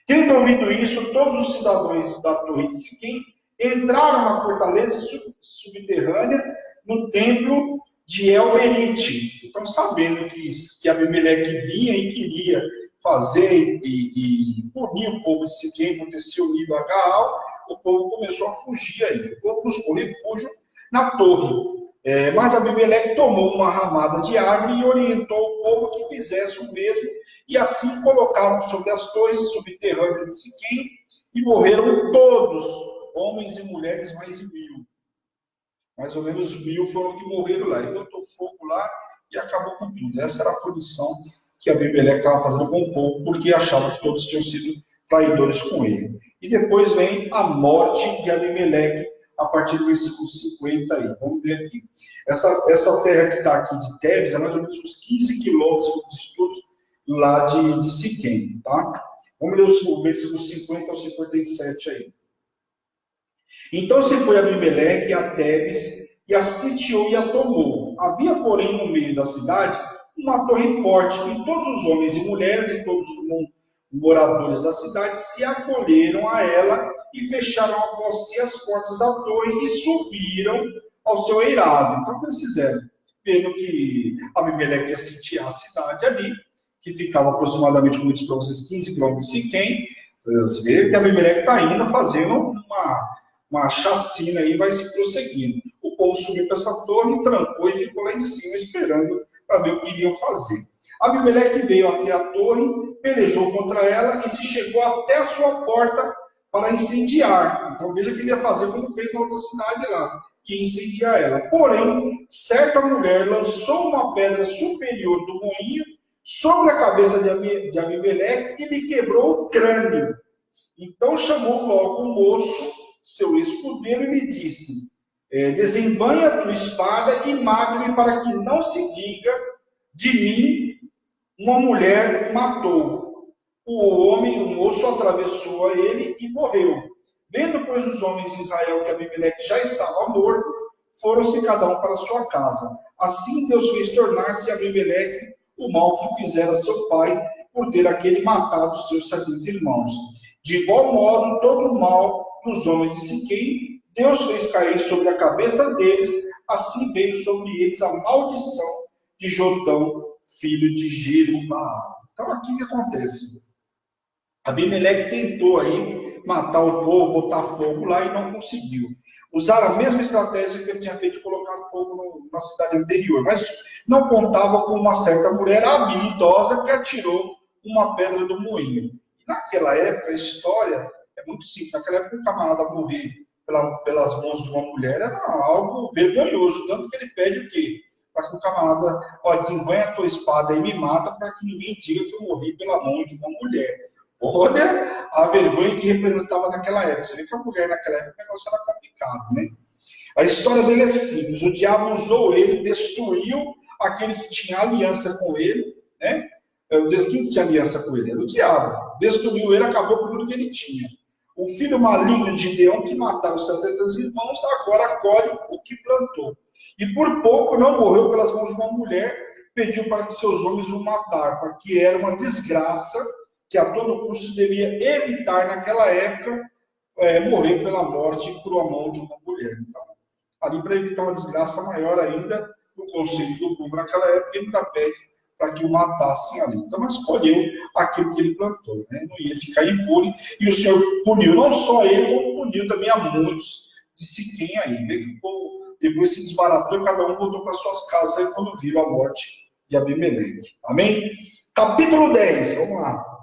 Tendo ouvido isso, todos os cidadãos da torre de Siquém entraram na fortaleza subterrânea, no templo de El-Berite. Então, sabendo que Abimeleque vinha e queria fazer e punir o povo de Siquém por ter se unido a Gaal, o povo começou a fugir aí. O povo buscou refúgio na torre. Mas Abimeleque tomou uma ramada de árvore e orientou o povo que fizesse o mesmo, e assim colocaram sobre as torres subterrâneas de Siquém, e morreram todos, homens e mulheres, mais de 1000. Mais ou menos 1000 foram que morreram lá. Ele botou fogo lá e acabou com tudo. Essa era a punição que Abimeleque estava fazendo com o povo, porque achava que todos tinham sido traidores com ele. E depois vem a morte de Abimeleque, a partir do versículo 50 aí. Vamos ver aqui. Essa terra que está aqui de Tebes é mais ou menos uns 15 quilômetros dos estudos lá de Siquém, tá? Vamos ler o versículo 50 ao 57 aí. Então se foi Abimeleque a Tebes e a sitiou e a tomou. Havia, porém, no meio da cidade uma torre forte, e todos os homens e mulheres e todos os moradores da cidade se acolheram a ela e fecharam após si as portas da torre e subiram ao seu eirado. Então, o que eles fizeram? Vendo que Abimeleque ia sitiar a cidade ali, que ficava aproximadamente, como eu disse para vocês, 15 quilômetros de Siquém, você vê que Abimeleque está indo fazendo uma chacina aí, vai se prosseguindo. O povo subiu para essa torre, trancou e ficou lá em cima esperando para ver o que iriam fazer. Abimeleque veio até a torre, pelejou contra ela e se chegou até a sua porta para incendiar. Então veja que ele ia fazer como fez na outra cidade lá, e incendiar ela. Porém, certa mulher lançou uma pedra superior do moinho sobre a cabeça de Abimeleque e lhe quebrou o crânio. Então chamou logo o moço, seu escudeiro, e lhe disse: desembanha a tua espada e mate-me, para que não se diga de mim, uma mulher matou. O moço atravessou a ele e morreu. Vendo, pois, os homens de Israel que Abimeleque já estava morto, foram-se cada um para sua casa. Assim Deus fez tornar-se Abimeleque o mal que fizera seu pai, por ter aquele matado seus 70 irmãos. De igual modo, todo o mal dos homens de Siquém, Deus fez cair sobre a cabeça deles, assim veio sobre eles a maldição de Jotão, filho de Jerubaal. Então, aqui o que acontece? Abimeleque tentou aí matar o povo, botar fogo lá e não conseguiu. Usaram a mesma estratégia que ele tinha feito de colocar fogo na cidade anterior, mas não contava com uma certa mulher habilidosa que atirou uma pedra do moinho. E naquela época, a história é muito simples. Naquela época, um camarada morrer pelas mãos de uma mulher era algo vergonhoso, tanto que ele pede o quê? Para que o camarada desembanha a tua espada e me mata, para que ninguém diga que eu morri pela mão de uma mulher. Olha a vergonha que representava naquela época. Você vê que a mulher naquela época o negócio era complicado, né? A história dele é simples. O diabo usou ele, destruiu aquele que tinha aliança com ele, né? Quem tinha aliança com ele? Era o diabo. Destruiu ele, acabou com tudo que ele tinha. O filho maligno de Gideão, que matava os 70 irmãos, agora colhe o que plantou. E por pouco não morreu pelas mãos de uma mulher, pediu para que seus homens o mataram, porque era uma desgraça que a todo custo devia evitar naquela época, morrer pela morte por a mão de uma mulher. Então, ali para evitar uma desgraça maior ainda, o conceito do povo naquela época, ele ainda pede para que o matassem ali. Então, mas escolheu aquilo que ele plantou, né? Não ia ficar impune, e o Senhor puniu não só ele, como puniu também a muitos de Siquém aí. Vê que o povo depois se desbaratou e cada um voltou para suas casas aí quando viram a morte de Abimeleque. Amém? Capítulo 10, vamos lá.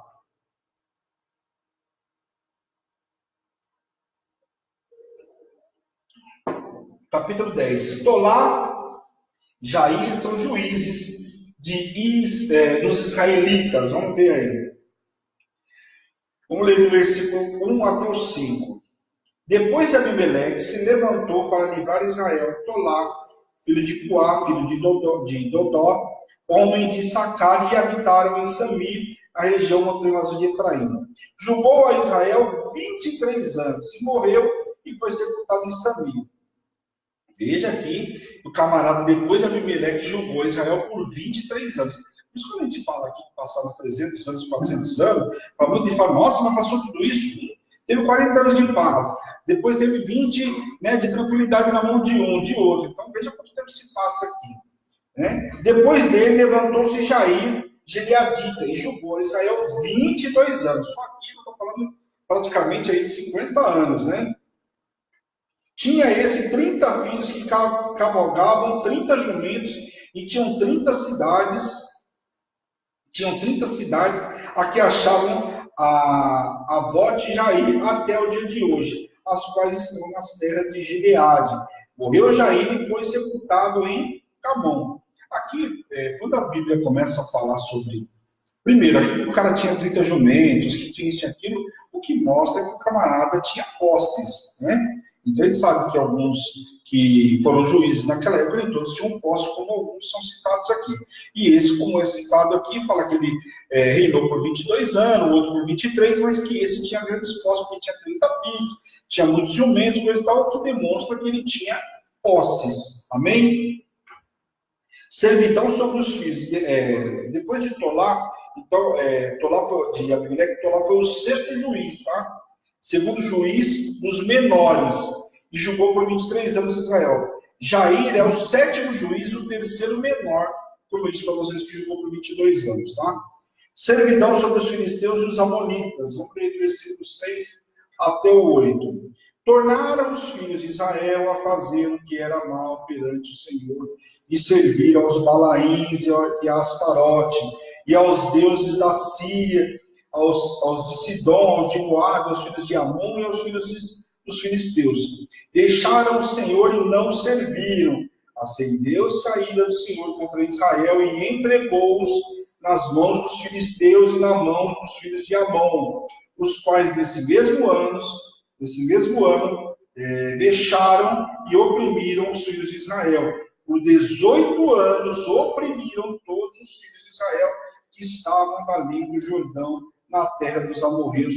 Capítulo 10. Tolá, Jair são juízes dos israelitas. Vamos ver aí. Vamos ler do versículo 1 até o 5. Depois de Abimeleque se levantou para livrar Israel, Tolá, filho de Puá, filho de Dodó, homem de Sacar, e habitaram em Samir, a região montanhosa de Efraim. Julgou a Israel 23 anos e morreu e foi sepultado em Samir. Veja aqui, o camarada, depois de Abimeleque, julgou Israel por 23 anos. Por isso, quando a gente fala aqui que passaram os 300 anos, 400 anos, para muita gente fala, nossa, mas passou tudo isso? Teve 40 anos de paz, depois teve 20, né, de tranquilidade na mão de um, de outro. Então, veja quanto tempo se passa aqui. Né? Depois dele, levantou-se Jair, Gileadita, e julgou Israel 22 anos. Só aqui eu estou falando praticamente aí de 50 anos, né? Tinha esse 30 filhos que cavalgavam 30 jumentos e tinham 30 cidades a que achavam a avó de Jair até o dia de hoje, as quais estão nas terras de Gileade. Morreu Jair e foi sepultado em Camon. Aqui, quando a Bíblia começa a falar sobre... Primeiro, o cara tinha 30 jumentos, que tinha isso e aquilo, o que mostra que o camarada tinha posses, né? Então a gente sabe que alguns que foram juízes naquela época, nem todos tinham posse, como alguns são citados aqui. E esse, como é citado aqui, fala que ele reinou por 22 anos, o outro por 23, mas que esse tinha grandes posses, porque tinha 30 filhos, tinha muitos jumentos, coisa e tal, o que demonstra que ele tinha posses. Amém? Servidão sobre os filhos. Depois de Tolá, então, Tolá foi, de Abimeleque, Tolá foi o sexto juiz, tá? Segundo juiz dos menores, e julgou por 23 anos Israel. Jair é o sétimo juiz, o terceiro menor, como eu disse para vocês, que julgou por 22 anos, tá? Servidão sobre os filisteus e os amonitas. Vamos ler do versículo 6 até o 8. Tornaram os filhos de Israel a fazer o que era mal perante o Senhor, e servir aos Balaíns e a Astarote, e aos deuses da Síria, aos de Sidom, aos de Moabe, aos filhos de Amon e aos filhos dos filisteus. Deixaram o Senhor e não serviram. Acendeu-se a ira do Senhor contra Israel e entregou-os nas mãos dos filisteus e nas mãos dos filhos de Amon, os quais nesse mesmo ano, deixaram e oprimiram os filhos de Israel. Por 18 anos oprimiram todos os filhos de Israel que estavam além do Jordão, na terra dos amorreus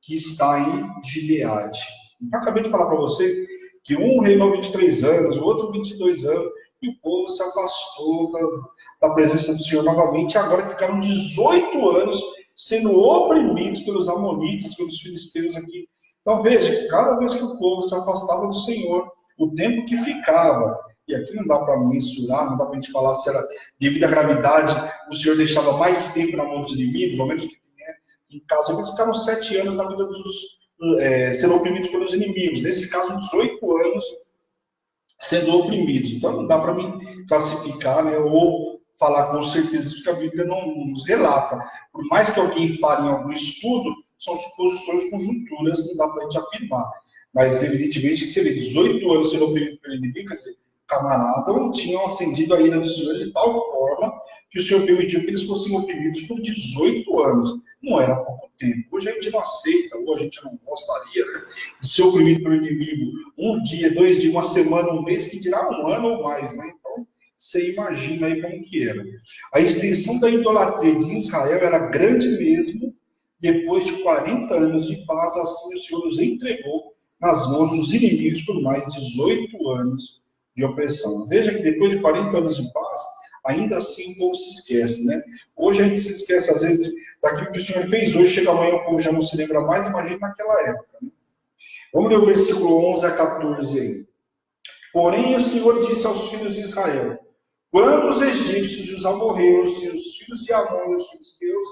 que está em Gileade. Então, acabei de falar para vocês que um reinou 23 anos, o outro 22 anos, e o povo se afastou da presença do Senhor novamente, e agora ficaram 18 anos sendo oprimidos pelos amonitas, pelos filisteus aqui. Então, veja, cada vez que o povo se afastava do Senhor, o tempo que ficava, e aqui não dá para mensurar, não dá para a gente falar se era devido à gravidade, o Senhor deixava mais tempo na mão dos inimigos, ao menos que em caso, eles ficaram 7 anos na vida sendo oprimidos pelos inimigos. Nesse caso, 18 anos sendo oprimidos. Então, não dá para mim classificar, né, ou falar com certeza que a Bíblia não nos relata. Por mais que alguém fale em algum estudo, são suposições, conjunturas, não dá para a gente afirmar. Mas, evidentemente, que você vê 18 anos sendo oprimido pelo inimigo, quer dizer, camarada não tinham acendido a ira do Senhor de tal forma que o Senhor permitiu que eles fossem oprimidos por 18 anos. Não era pouco tempo. Hoje a gente não aceita, ou a gente não gostaria, né, de ser oprimido pelo inimigo um dia, 2 dias, uma semana, um mês, que dirá um ano ou mais, né? Então, você imagina aí como que era. A extensão da idolatria de Israel era grande mesmo. Depois de 40 anos de paz, assim o Senhor os entregou nas mãos dos inimigos por mais 18 anos de opressão. Veja que depois de 40 anos de paz, ainda assim o povo se esquece, né? Hoje a gente se esquece, às vezes, daquilo que o Senhor fez hoje, chega amanhã o povo já não se lembra mais, imagina naquela época, né? Vamos ler o versículo 11 a 14 aí. Porém, o Senhor disse aos filhos de Israel: quando os egípcios, os amorreus, e os filhos de Amon, os filisteus,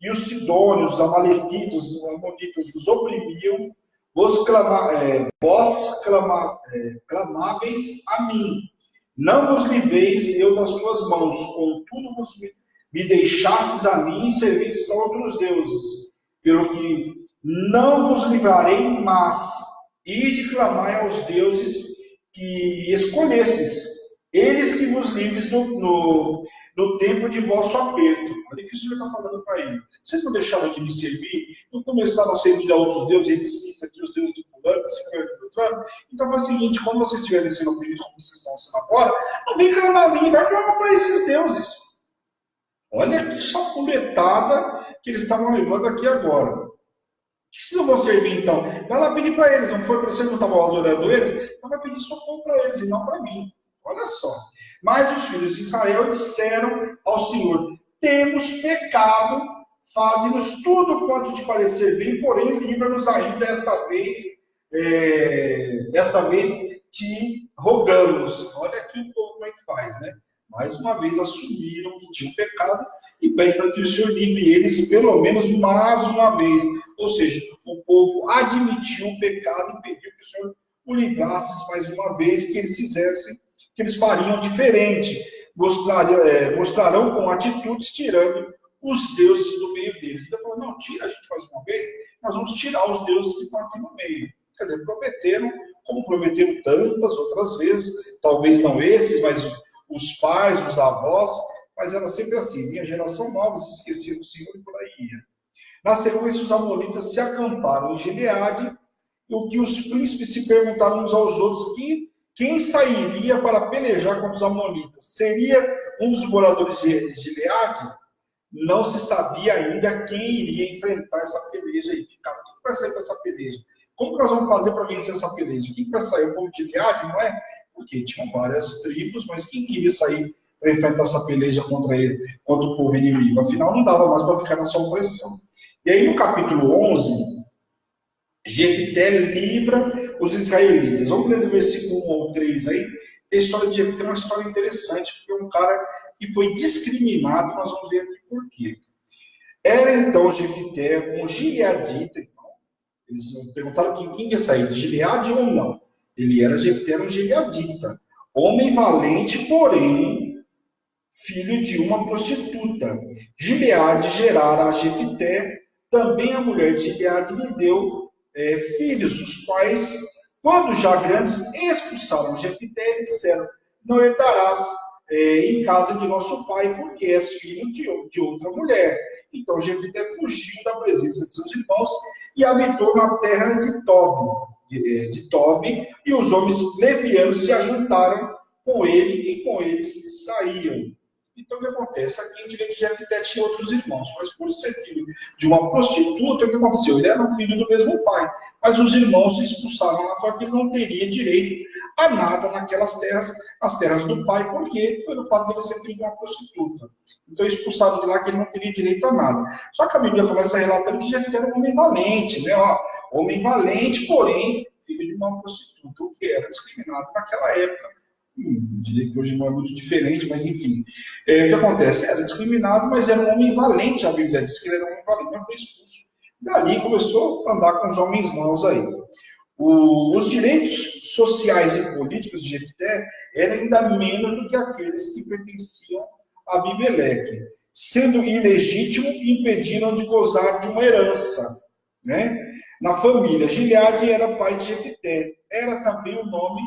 e os sidônios, os amalequitas, os amonitas, os oprimiam, vós clamáveis a mim. Não vos livreis eu das tuas mãos, contudo vos me deixastes a mim e servistes a outros deuses. Pelo que não vos livrarei, mas ide clamai aos deuses que escolhesses, eles que vos livres no tempo de vosso aperto. Olha o que o Senhor está falando para ele. Vocês não deixaram de me servir, não começaram a servir a outros deuses, ele cita aqui os deuses de fulano, então foi o seguinte, quando vocês estiverem sendo oprimidos, como vocês estão sendo agora, não vem clamar a mim, vai clamar para esses deuses. Olha que chapuletada que eles estavam levando aqui agora. Que se não vão servir, então? Vai lá pedir para eles, não foi para você que não estava adorando eles? Então vai pedir socorro para eles e não para mim. Olha só. Mas os filhos de Israel disseram ao Senhor: temos pecado, faze-nos tudo quanto te parecer bem, porém livra-nos ainda desta vez te rogamos. Olha aqui o povo como é que faz, né? Mais uma vez assumiram que tinham pecado e pedem para que o Senhor livre eles pelo menos mais uma vez. Ou seja, o povo admitiu o pecado e pediu que o Senhor o livrasse mais uma vez, que eles fizessem, que eles fariam diferente. Mostrarão com atitudes, tirando os deuses do meio deles. Então, falou, não, tira a gente mais uma vez, nós vamos tirar os deuses que estão aqui no meio. Quer dizer, prometeram, como prometeram tantas outras vezes, talvez não esses, mas os pais, os avós, mas era sempre assim, vinha a geração nova, se esquecia do Senhor e por aí ia. Na sequência, os amonitas se acamparam em Gileade o que os príncipes se perguntaram uns aos outros que quem sairia para pelejar contra os amonitas? Seria um dos moradores de Gileade? Não se sabia ainda quem iria enfrentar essa peleja aí. Cara, o que vai sair dessa peleja? Como que nós vamos fazer para vencer essa peleja? Quem vai sair? O povo de Gileade, não é? Porque tinham várias tribos, mas quem queria sair para enfrentar essa peleja contra ele, contra o povo inimigo? Afinal, não dava mais para ficar nessa opressão. E aí, no capítulo 11, Jefté livra os israelitas. Vamos ler do versículo 1 ao 3 aí. A história de Jefté é uma história interessante, porque é um cara que foi discriminado, nós vamos ver aqui por quê. Era então Jefté um gileadita. Então, eles perguntaram quem ia sair, de Gileade ou não. Jefté era um gileadita. Homem valente, porém, filho de uma prostituta. Gileade gerara a Jefté, também a mulher de Gileade lhe deu filhos, os quais, quando já grandes, expulsaram Jefté e disseram: não herdarás em casa de nosso pai, porque és filho de outra mulher. Então Jefté fugiu da presença de seus irmãos e habitou na terra de Tobi, e os homens levianos se ajuntaram com ele, e com eles saíam. Então, o que acontece? Aqui a gente vê que Jefté tinha outros irmãos, mas por ser filho de uma prostituta, o que aconteceu? Ele era um filho do mesmo pai, mas os irmãos o expulsaram lá fora, que ele não teria direito a nada naquelas terras, as terras do pai, porque pelo fato de ele ser filho de uma prostituta. Então, expulsaram de lá que ele não teria direito a nada. Só que a Bíblia começa relatando que Jefté era um homem valente, né? Homem valente, porém, filho de uma prostituta, o que era discriminado naquela época. Diria que hoje não é muito diferente, mas enfim. O que acontece? Era discriminado, mas era um homem valente, a Bíblia diz que ele era um homem valente, mas foi expulso. Dali começou a andar com os homens maus aí. Os direitos sociais e políticos de Jefté eram ainda menos do que aqueles que pertenciam a Abimeleque. Sendo ilegítimo, impediram de gozar de uma herança, né? Na família, Gileade era pai de Jefté. Era também o nome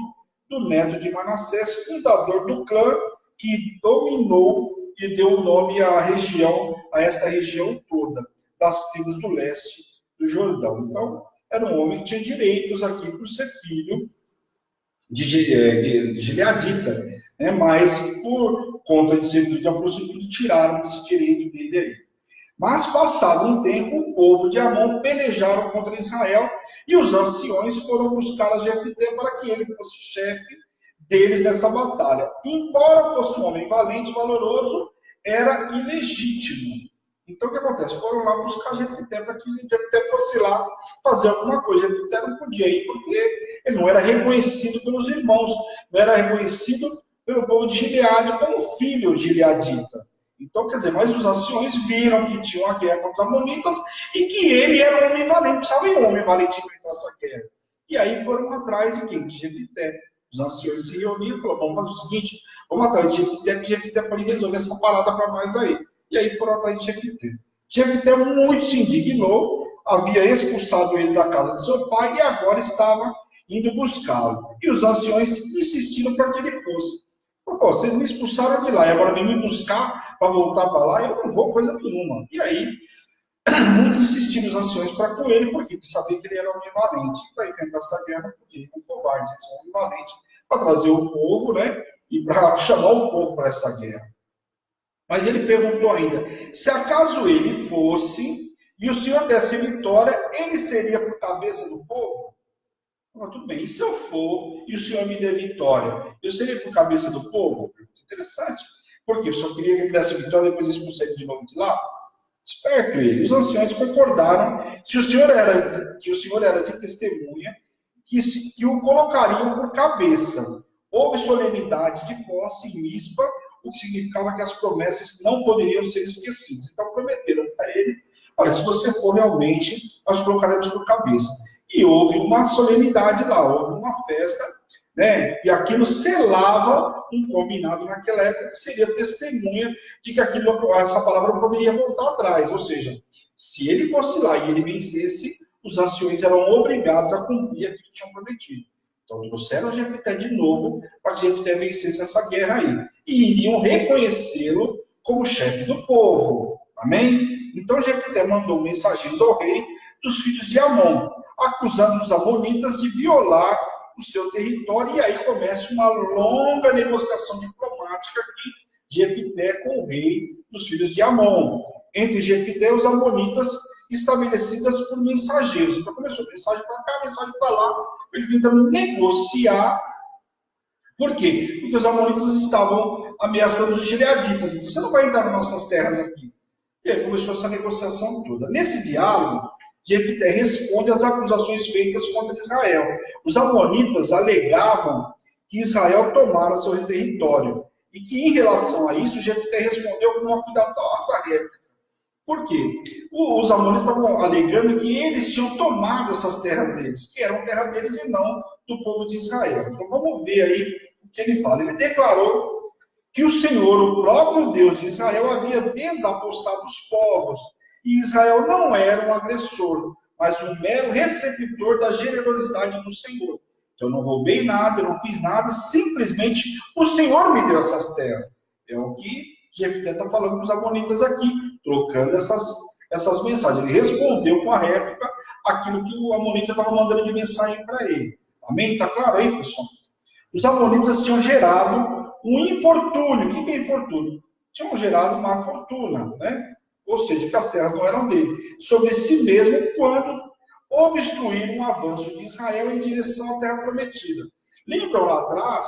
do neto de Manassés, fundador do clã que dominou e deu o nome a esta região toda, das tribos do leste do Jordão. Então, era um homem que tinha direitos aqui por ser filho de Gileadita, né? Mas por conta de ser filho de uma prostituta, tiraram esse direito dele aí. Mas, passado um tempo, o povo de Amon pelejaram contra Israel e os anciões foram buscar a Jefté para que ele fosse chefe deles nessa batalha. Embora fosse um homem valente e valoroso, era ilegítimo. Então, o que acontece? Foram lá buscar Jefté para que Jefté fosse lá fazer alguma coisa. Jefté não podia ir porque ele não era reconhecido pelos irmãos, não era reconhecido pelo povo de Gileade como filho de gileadita. Então, quer dizer, mas os anciões viram que tinha uma guerra contra os amonitas e que ele era um homem valente, precisava de um homem valente enfrentar essa guerra. E aí foram atrás de quem? De Jefté. Os anciões se reuniram e falaram: vamos fazer o seguinte, vamos atrás de Jefté, que Jefté pode resolver essa parada para nós aí. E aí foram atrás de Jefté. Jefté muito se indignou, havia expulsado ele da casa de seu pai e agora estava indo buscá-lo. E os anciões insistiram para que ele fosse. Pô, vocês me expulsaram de lá e agora vem me buscar para voltar para lá, eu não vou coisa nenhuma. E aí, muito insistiram os anciões para com ele, porque sabia que ele era um homem valente. Para enfrentar essa guerra, porque ele é um covarde, ele é um homem valente, para trazer o povo, né? E para chamar o povo para essa guerra. Mas ele perguntou ainda: se acaso ele fosse e o Senhor desse vitória, ele seria por cabeça do povo? Tudo bem, e se eu for e o Senhor me der vitória, eu seria por cabeça do povo? Interessante. Porque eu só queria que ele desse vitória e depois expulsar ele de novo de lá. Esperto ele. Os anciões concordaram que o Senhor era de testemunha, que o colocariam por cabeça. Houve solenidade de posse em Mispa, o que significava que as promessas não poderiam ser esquecidas. Então prometeram para ele: olha, se você for realmente, nós colocaremos por cabeça. E houve uma solenidade lá, houve uma festa, né? E aquilo selava um combinado naquela época, que seria testemunha de que essa palavra não poderia voltar atrás. Ou seja, se ele fosse lá e ele vencesse, os anciões eram obrigados a cumprir aquilo que tinham prometido. Então trouxeram Jefté de novo para que Jefté vencesse essa guerra aí. E iriam reconhecê-lo como chefe do povo. Amém? Então Jefté mandou mensageiros ao rei dos filhos de Amon, acusando os amonitas de violar o seu território, e aí começa uma longa negociação diplomática aqui, Jefité com o rei dos filhos de Amon. Entre Jefité e os amonitas, estabelecidas por mensageiros. Então começou mensagem para cá, mensagem para lá, ele tentando negociar. Por quê? Porque os amonitas estavam ameaçando os gileaditas. Então você não vai entrar nas nossas terras aqui. E aí começou essa negociação toda. Nesse diálogo, Jefité responde às acusações feitas contra Israel. Os amonitas alegavam que Israel tomara seu território. E que, em relação a isso, Jefité respondeu com uma cuidadosa réplica. Por quê? Os amonitas estavam alegando que eles tinham tomado essas terras deles, que eram terra deles e não do povo de Israel. Então vamos ver aí o que ele fala. Ele declarou que o Senhor, o próprio Deus de Israel, havia desapossado os povos, e Israel não era um agressor, mas um mero receptor da generosidade do Senhor. Eu não roubei nada, eu não fiz nada, simplesmente o Senhor me deu essas terras. É o que Jefté está falando para os amonitas aqui, trocando essas mensagens. Ele respondeu com a réplica aquilo que o amonita estava mandando de mensagem para ele. Amém? Está claro aí, pessoal? Os amonitas tinham gerado um infortúnio. O que é infortúnio? Tinham gerado uma fortuna, né? Ou seja, que as terras não eram dele. Sobre si mesmo, quando obstruíram o avanço de Israel em direção à terra prometida. Lembram lá atrás,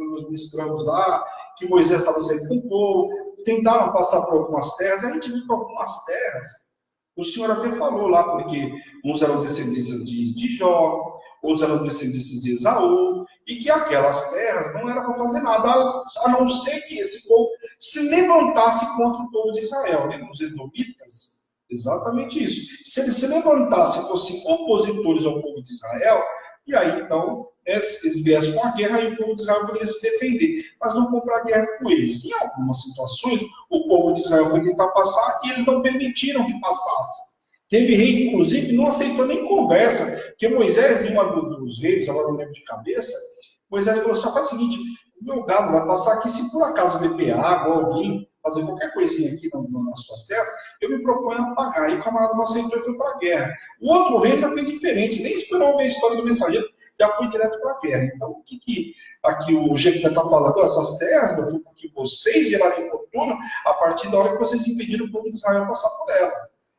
nós ministramos lá, que Moisés estava saindo com o povo, tentaram passar por algumas terras, a gente viu que algumas terras, o Senhor até falou lá, porque uns eram descendências de Jó, outros eram descendências de Esaú, e que aquelas terras não eram para fazer nada, a não ser que esse povo se levantasse contra o povo de Israel. Lembra os edomitas? Exatamente isso. Se eles se levantassem e fossem opositores ao povo de Israel, e aí então eles viessem com a guerra e o povo de Israel poderia se defender, mas não comprar guerra com eles. Em algumas situações, o povo de Israel foi tentar passar e eles não permitiram que passasse. Teve rei que, inclusive, não aceitou nem conversa, porque Moisés, um dos reis, agora não lembro de cabeça, Moisés falou: só faz o seguinte, o meu gado vai passar aqui, se por acaso beber água, alguém fazer qualquer coisinha aqui nas suas terras, eu me proponho a pagar. E o camarada não aceitou e foi para a guerra. O outro rei já fez diferente, nem esperou ver a história do mensageiro, já foi direto para a guerra. Então, o que aqui o Jefté está falando? Essas terras, meu filho, porque vocês gerarem fortuna a partir da hora que vocês impediram o povo de Israel passar por ela.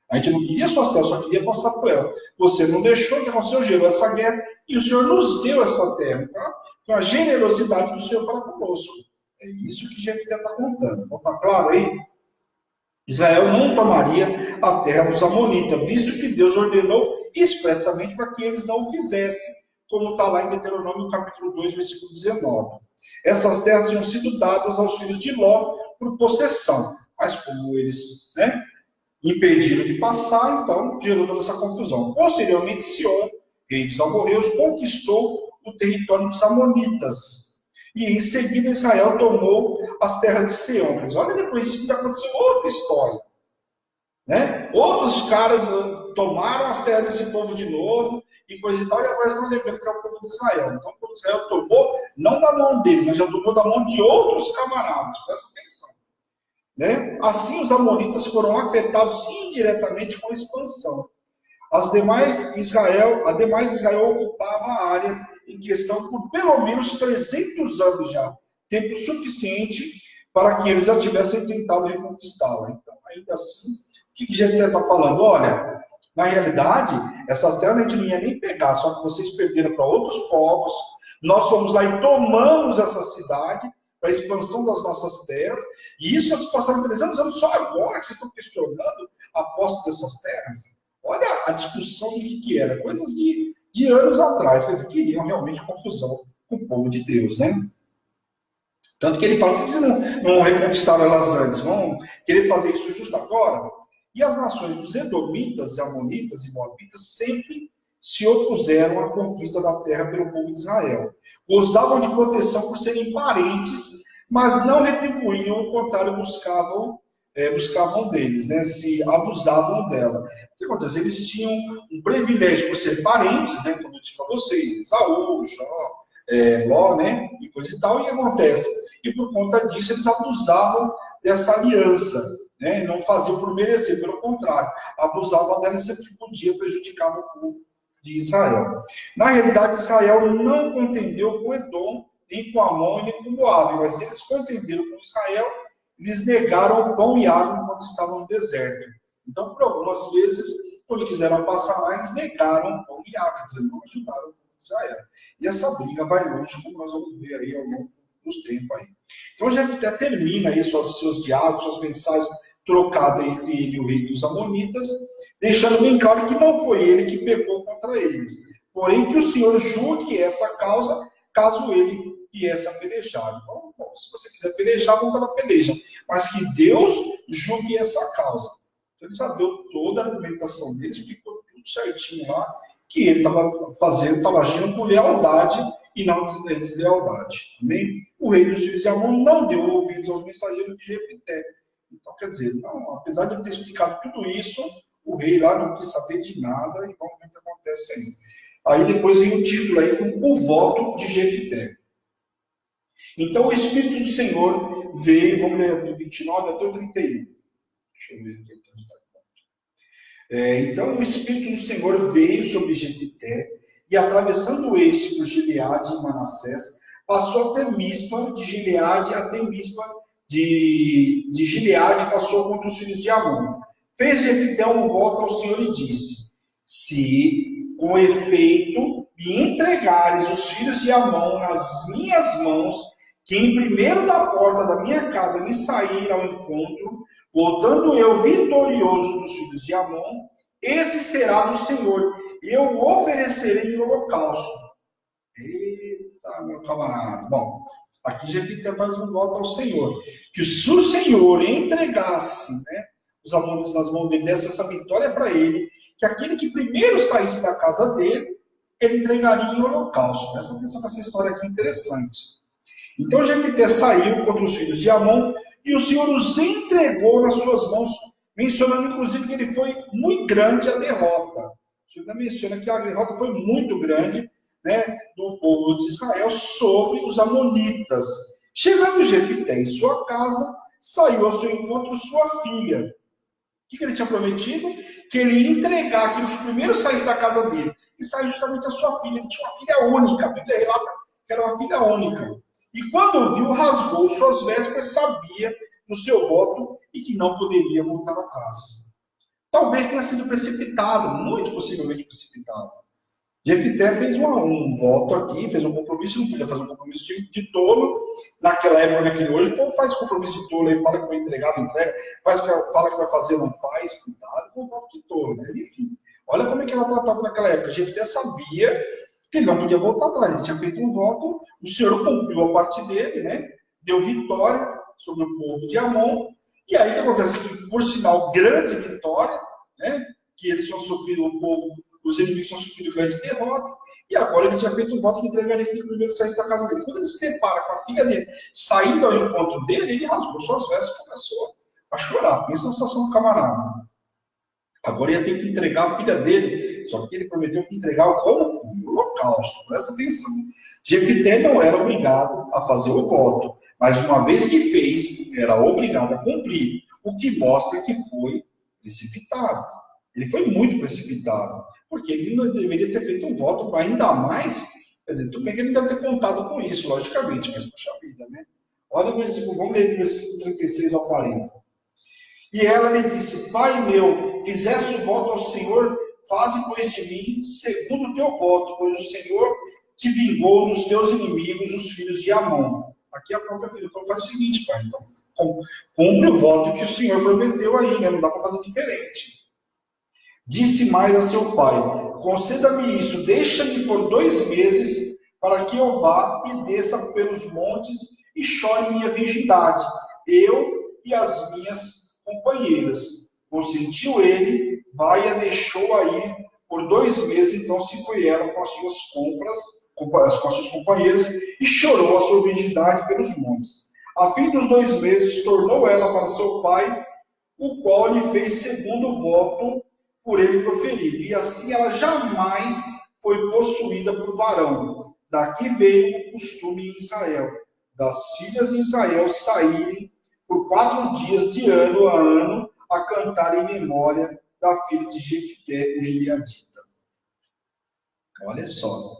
A gente não queria suas terras, só queria passar por ela. Você não deixou, que o Senhor gerou essa guerra e o Senhor nos deu essa terra, tá? Com a generosidade do Senhor para conosco. É isso que Jefté está contando. Então, está claro aí? Israel não tomaria a terra dos amonitas, visto que Deus ordenou expressamente para que eles não o fizessem, como está lá em Deuteronômio capítulo 2, versículo 19. Essas terras tinham sido dadas aos filhos de Ló por possessão, mas como eles, impediram de passar, então gerou toda essa confusão. Posteriormente, Sion, rei dos amorreus, conquistou o território dos amonitas. E em seguida Israel tomou as terras de Sion. Quer dizer, olha, depois disso ainda aconteceu outra história. Outros caras tomaram as terras desse povo de novo, e coisa e tal, e agora estão lembrando que é o povo de Israel. Então o povo de Israel tomou, não da mão deles, mas já tomou da mão de outros camaradas. Presta atenção. Assim, os amonitas foram afetados indiretamente com a expansão. Ademais, Israel ocupava a área em questão por pelo menos 300 anos já, tempo suficiente para que eles já tivessem tentado reconquistá-la. Então, ainda assim, o que Jefté está falando? Olha, na realidade, essas terras a gente não ia nem pegar, só que vocês perderam para outros povos, nós fomos lá e tomamos essa cidade para a expansão das nossas terras, e isso já se passaram 300 anos, só agora que vocês estão questionando a posse dessas terras. Olha a discussão do que era, coisas de anos atrás, quer dizer, queriam realmente confusão com o povo de Deus, Tanto que ele fala, por que vocês não reconquistaram elas antes? Vão querer fazer isso justo agora? E as nações dos Edomitas, Amonitas e Moabitas sempre se opuseram à conquista da terra pelo povo de Israel. Gozavam de proteção por serem parentes, mas não retribuíam, ao contrário, buscavam deles, se abusavam dela. O que acontece? Eles tinham um privilégio por ser parentes, como eu disse para vocês, Esaú, Jó, Ló, e coisa e tal, e acontece. E por conta disso, eles abusavam dessa aliança, né? Não fazia por merecer, pelo contrário, abusava dela e sempre podia prejudicar o povo de Israel. Na realidade, Israel não contendeu com Edom, nem com Amon, nem com Moabe, mas eles contenderam com Israel, eles negaram o pão e água enquanto estavam no deserto. Então, por algumas vezes, quando quiseram passar lá, eles negaram o pão e água, quer dizer, não ajudaram o povo de Israel. E essa briga vai longe, como nós vamos ver aí ao longo dos tempos aí. Então, Jefté termina aí seus diálogos, suas mensagens trocadas entre ele e o rei dos Amonitas, deixando bem claro que não foi ele que pecou contra eles. Porém, que o Senhor julgue essa causa, caso ele viesse a pelejar. Então, bom, se você quiser pelejar, vamos pela peleja. Mas que Deus julgue essa causa. Então, ele já deu toda a argumentação dele, explicou tudo certinho lá, que ele estava agindo com lealdade e não deslealdade. Amém? O rei dos filhos de Amon não deu ouvidos aos mensageiros de Jefté. Então, quer dizer, não, apesar de ele ter explicado tudo isso, o rei lá não quis saber de nada, e vamos ver o que acontece aí. Aí depois vem o título aí com o voto de Jefté. Então o Espírito do Senhor veio, vamos ler do 29 até o 31. Deixa eu ver aqui. Então o Espírito do Senhor veio sobre Jefté, e atravessando esse por Gileade e Manassés, passou até Mispa, de Gileade até Mispa, de Gileade passou contra os filhos de Amon. Fez Jefté um voto ao Senhor e disse: se com efeito me entregares os filhos de Amon nas minhas mãos, quem primeiro da porta da minha casa me sair ao encontro, voltando eu vitorioso dos filhos de Amon, esse será do Senhor, e eu o oferecerei em holocausto. Eita, meu camarada. Bom, aqui Jefté faz um voto ao Senhor, que se o Senhor entregasse, né, os amonitas nas mãos dele, desse essa vitória para ele, que aquele que primeiro saísse da casa dele, ele entregaria em holocausto. Presta atenção nessa história aqui interessante. Então Jefté saiu contra os filhos de Amon, e o Senhor os entregou nas suas mãos, mencionando inclusive que ele foi muito grande a derrota. O Senhor menciona que a derrota foi muito grande, né, do povo de Israel sobre os amonitas. Chegando Jefté em sua casa, saiu ao seu encontro sua filha. O que ele tinha prometido? Que ele ia entregar aquilo que primeiro saísse da casa dele. E saiu justamente a sua filha. Ele tinha uma filha única. A Bíblia relata que era uma filha única. E quando viu, rasgou suas vestes, sabia no seu voto e que não poderia voltar atrás. Talvez tenha sido precipitado, muito possivelmente precipitado. Jefté fez um voto aqui, fez um compromisso, não podia fazer um compromisso de tolo. Naquela época, naquele hoje, o povo faz compromisso de tolo, aí fala que vai entregar, não entrega, fala que vai fazer, não faz, cuidado com o voto de tolo. Mas enfim, olha como é que ela tratava naquela época. Jefté sabia que ele não podia voltar atrás, ele tinha feito um voto, o Senhor cumpriu a parte dele, né? Deu vitória sobre o povo de Amon, e aí o que acontece? Que, por sinal, grande vitória, né? Que eles tinham sofrido, o povo, os inimigos tinham sofrido grande derrota, e agora ele tinha feito um voto que entregaria aquele primeiro saísse da casa dele. Quando ele se depara com a filha dele saindo ao encontro dele, ele rasgou suas vestes e começou a chorar. Pensa na situação do camarada. Agora ia ter que entregar a filha dele, só que ele prometeu que entregar como? Um holocausto. Presta atenção. Jefté não era obrigado a fazer o voto, mas uma vez que fez, era obrigado a cumprir, o que mostra que foi precipitado. Ele foi muito precipitado, porque ele não deveria ter feito um voto, ainda mais, quer dizer, tudo bem que ele deve ter contado com isso, logicamente, mas puxa vida, né? Olha o versículo, vamos ler do versículo 36 ao 40. E ela lhe disse: Pai meu, fizeste o voto ao Senhor, faze, pois, de mim segundo o teu voto, pois o Senhor te vingou dos teus inimigos, os filhos de Amon. Aqui a própria filha falou: faz o seguinte, pai, então, cumpre o voto que o Senhor prometeu aí, né? Não dá para fazer diferente. Disse mais a seu pai: conceda-me isso, deixa-me por 2 meses, para que eu vá e desça pelos montes e chore minha virgindade, eu e as minhas companheiras. Consentiu ele, vai e a deixou aí por 2 meses, então se foi ela com as suas compras, com as suas companheiras, e chorou a sua virgindade pelos montes. A fim dos 2 meses, tornou ela para seu pai, o qual lhe fez segundo o voto por ele proferido. E assim ela jamais foi possuída por varão. Daqui veio o costume em Israel, das filhas de Israel saírem por 4 dias de ano a ano a cantar em memória da filha de Jefté, o gileadita. Olha só.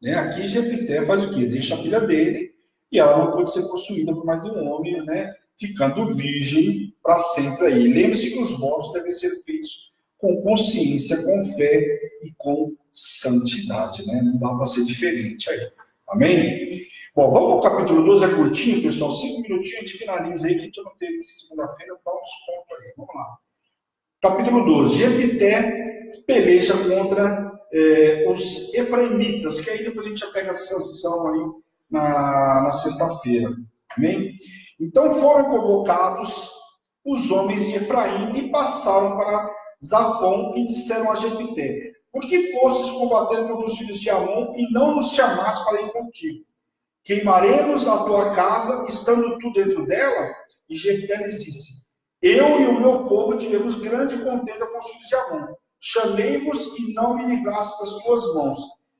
Né? Aqui Jefté faz o quê? Deixa a filha dele e ela não pode ser possuída por mais de um homem, né? Ficando virgem para sempre aí. Lembre-se que os votos devem ser feitos com consciência, com fé e com santidade, né? Não dá para ser diferente aí. Amém? Bom, vamos para o capítulo 12, é curtinho, pessoal, 5 minutinhos, a gente finaliza aí, que a gente não teve segunda-feira, dá um desconto aí. Vamos lá. Capítulo 12, Jefté peleja contra os efraimitas, que aí depois a gente já pega a sanção aí na sexta-feira. Amém? Então foram convocados os homens de Efraim e passaram para Zafão e disseram a Jefté: por que fostes combater contra os filhos de Amon e não nos chamaste para ir contigo? Queimaremos a tua casa, estando tu dentro dela? E Jefté lhes disse: eu e o meu povo tivemos grande contenda com os filhos de Amon. Chamei-vos e não me livrastes das tuas mãos.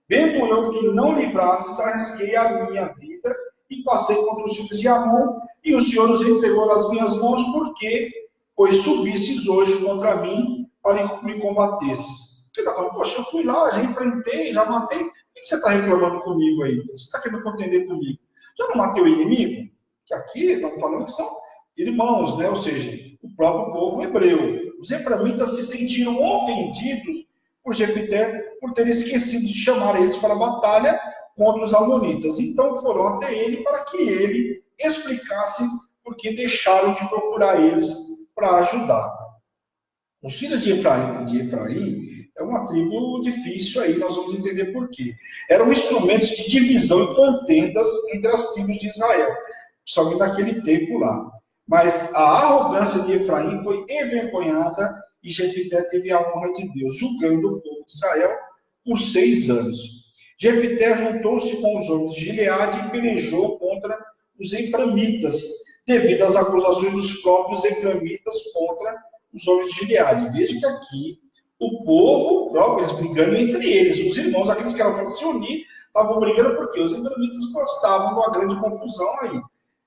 Vendo eu que não livrastes, arrisquei a minha vida e passei contra os filhos de Amon, e o Senhor os entregou nas minhas mãos, porque, pois subistes hoje contra mim para me combatesses. Porque está falando, poxa, eu fui lá, já enfrentei, já matei. Por que você está reclamando comigo aí? Por que você está querendo contender comigo? Já não matei o inimigo? Que aqui estamos falando que são irmãos, né? Ou seja, o próprio povo hebreu. Os efraimitas se sentiram ofendidos por Jefté por ter esquecido de chamar eles para a batalha contra os amonitas. Então foram até ele para que ele explicasse por que deixaram de procurar eles para ajudar. Os filhos de Efraim é uma tribo difícil aí, nós vamos entender por quê. Eram instrumentos de divisão e contendas entre as tribos de Israel, somente naquele tempo lá. Mas a arrogância de Efraim foi envergonhada e Jefté teve a honra de Deus, julgando o povo de Israel por 6 anos. Jefté juntou-se com os homens de Gileade e pelejou contra os efraimitas, devido às acusações dos próprios efraimitas contra os homens de Gileade. Veja que aqui o povo próprio, eles brigando entre eles, os irmãos, aqueles que eram para se unir, estavam brigando porque os efraimitas gostavam de uma grande confusão aí.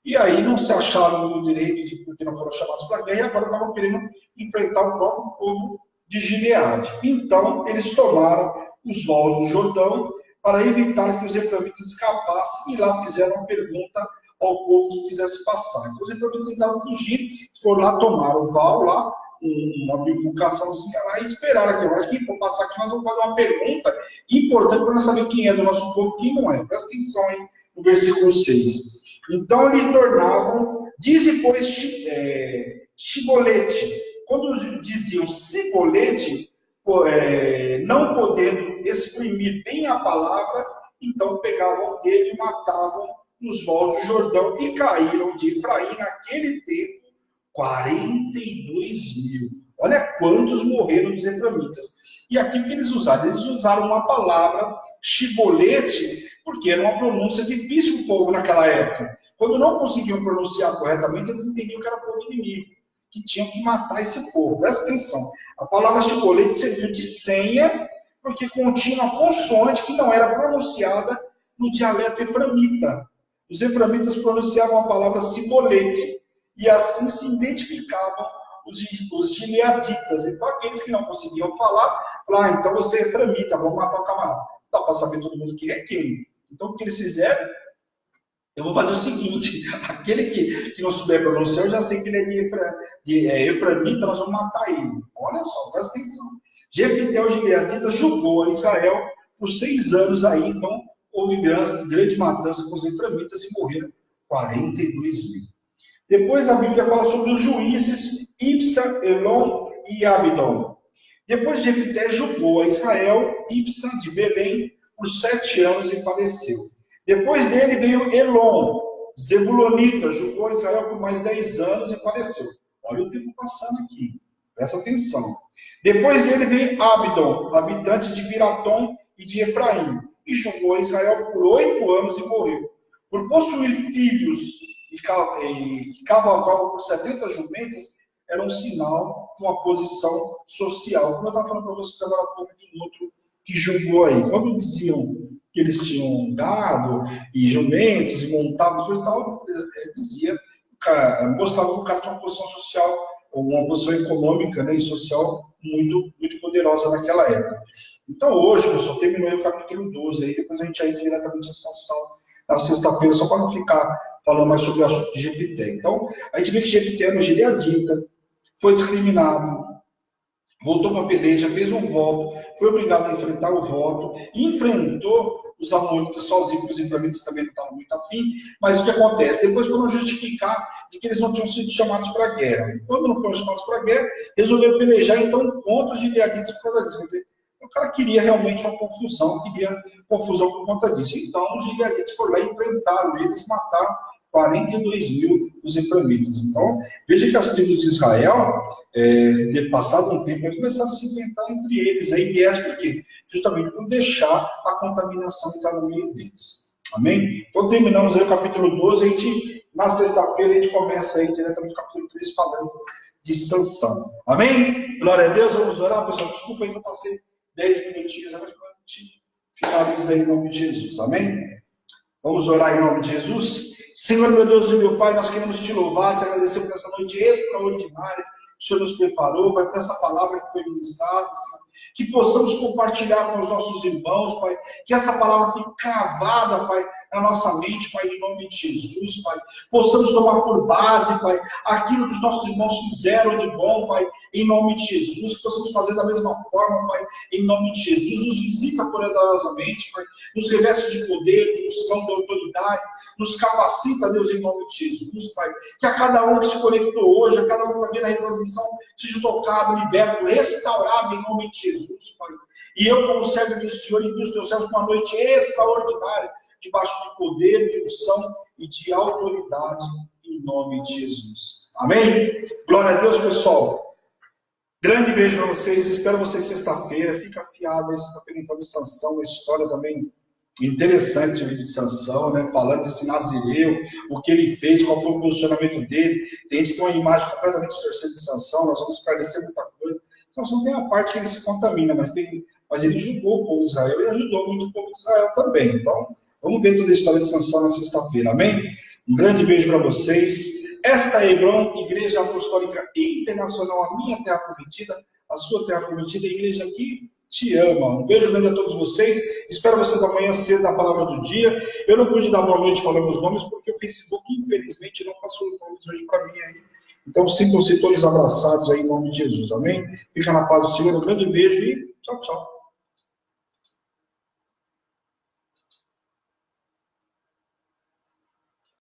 E aí não se acharam no direito de porque não foram chamados para a guerra e agora estavam querendo enfrentar o próprio povo de Gileade. Então, eles tomaram os voos do Jordão para evitar que os efraimitas escapassem e lá fizeram uma pergunta ao povo que quisesse passar. Então, os efraimitas tentaram fugir, foram lá, tomaram o val lá, uma bifurcaçãozinha lá e esperaram aqui. Agora, quem for passar aqui, nós vamos fazer uma pergunta importante para nós saber quem é do nosso povo e quem não é. Presta atenção aí no versículo 6. Então lhe tornavam, dize pois, chibolete. Quando diziam cibolete, não podendo exprimir bem a palavra, então pegavam dele e matavam nos voos do Jordão e caíram de Efraim naquele tempo 42.000. Olha quantos morreram dos efraimitas. E aqui o que eles usaram? Eles usaram uma palavra, chibolete, porque era uma pronúncia difícil para o povo naquela época. Quando não conseguiam pronunciar corretamente, eles entendiam que era povo inimigo, que tinham que matar esse povo. Presta atenção. A palavra chibolete serviu de senha, porque continha uma consoante que não era pronunciada no dialeto eframita. Os eframitas pronunciavam a palavra cibolete, e assim se identificavam os gileaditas. Então, aqueles que não conseguiam falar, falaram, então você é eframita, vamos matar o camarada. Dá para saber todo mundo quem é quem. Então, o que eles fizeram? Eu vou fazer o seguinte, aquele que não souber pronunciar, eu já sei que ele é eframita, nós vamos matar ele. Olha só, presta atenção. Jefté, o gileadita, julgou a Israel por 6 anos aí, então houve grande matança com os eframitas e morreram 42.000. Depois a Bíblia fala sobre os juízes Ibsa, Elon e Abidom. Depois Jefté julgou a Israel, Ibsa de Belém, por 7 anos e faleceu. Depois dele veio Elon, Zebulonita, julgou Israel por mais 10 anos e faleceu. Olha o tempo passando aqui, presta atenção. Depois dele veio Abidom, habitante de Piratom e de Efraim, e julgou Israel por 8 anos e morreu. Por possuir filhos que cavalgavam por 70 jumentas, era um sinal de uma posição social. Como eu estava falando para vocês agora há pouco de um outro que julgou aí. Quando diziam que eles tinham gado e jumentos e montados, e tal, dizia mostrava que o cara tinha uma posição social, uma posição econômica, né, e social muito, muito poderosa naquela época. Então hoje, pessoal, terminou aí o capítulo 12, aí depois a gente entra diretamente em sanção na sexta-feira, só para não ficar falando mais sobre o assunto de Jefité. Então, a gente vê que Jefité era um gileadita, foi discriminado, voltou para a peleja, fez um voto, foi obrigado a enfrentar o voto, enfrentou os amonitas sozinhos, porque os israelitas também não estavam muito afim, mas o que acontece? Depois foram justificar de que eles não tinham sido chamados para a guerra. E quando não foram chamados para a guerra, resolveram pelejar então contra os gileaditas por causa disso. Quer dizer, o cara queria realmente uma confusão, queria confusão por conta disso. Então os gileaditas foram lá e enfrentaram eles, mataram 42 mil dos efraimitas. Então, veja que as tribos de Israel, passado um tempo, eles começaram a se inventar entre eles, aí viés por quê? Justamente por deixar a contaminação entrar no meio deles. Amém? Então, terminamos aí o capítulo 12, a gente, na sexta-feira, a gente começa aí diretamente no capítulo 13, falando de Sansão. Amém? Glória a Deus, vamos orar, pessoal. Desculpa aí que eu passei 10 minutinhos, agora a gente finaliza aí em nome de Jesus. Amém? Vamos orar em nome de Jesus. Senhor, meu Deus e meu Pai, nós queremos te louvar, te agradecer por essa noite extraordinária que o Senhor nos preparou, Pai, por essa palavra que foi ministrada, Senhor, que possamos compartilhar com os nossos irmãos, Pai, que essa palavra fique cravada, Pai, na nossa mente, Pai, em nome de Jesus, Pai, possamos tomar por base, Pai, aquilo que os nossos irmãos fizeram de bom, Pai, em nome de Jesus, que possamos fazer da mesma forma, Pai, em nome de Jesus, nos visita poderosamente, Pai, nos reveste de poder, de unção, de autoridade, nos capacita, Deus, em nome de Jesus, Pai, que a cada um que se conectou hoje, a cada um que vai ver na retransmissão, seja tocado, liberto, restaurado em nome de Jesus, Pai. E eu, como servo do Senhor, envio os teus servos uma noite extraordinária, debaixo de poder, de unção e de autoridade, em nome de Jesus. Amém? Glória a Deus, pessoal. Grande beijo para vocês, espero vocês sexta-feira, fica afiado aí, sexta-feira então de Sansão, uma história também interessante de Sansão, né? Falando desse nazireu, o que ele fez, qual foi o posicionamento dele. Tem gente que tem uma imagem completamente distorcida de Sansão, nós vamos esclarecer muita coisa. Sansão tem uma parte que ele se contamina, mas ele julgou o povo de Israel e ajudou muito o povo de Israel também. Então, vamos ver toda a história de Sansão na sexta-feira, amém? Um grande beijo para vocês. Esta é a Hebron, Igreja Apostólica Internacional, a minha terra prometida, a sua terra prometida, a igreja que te ama. Um beijo grande a todos vocês. Espero vocês amanhã cedo na palavra do dia. Eu não pude dar boa noite falando os nomes, porque o Facebook, infelizmente, não passou os nomes hoje para mim aí. Então, sintam-se todos abraçados aí em nome de Jesus. Amém? Fica na paz do Senhor. Um grande beijo e tchau, tchau.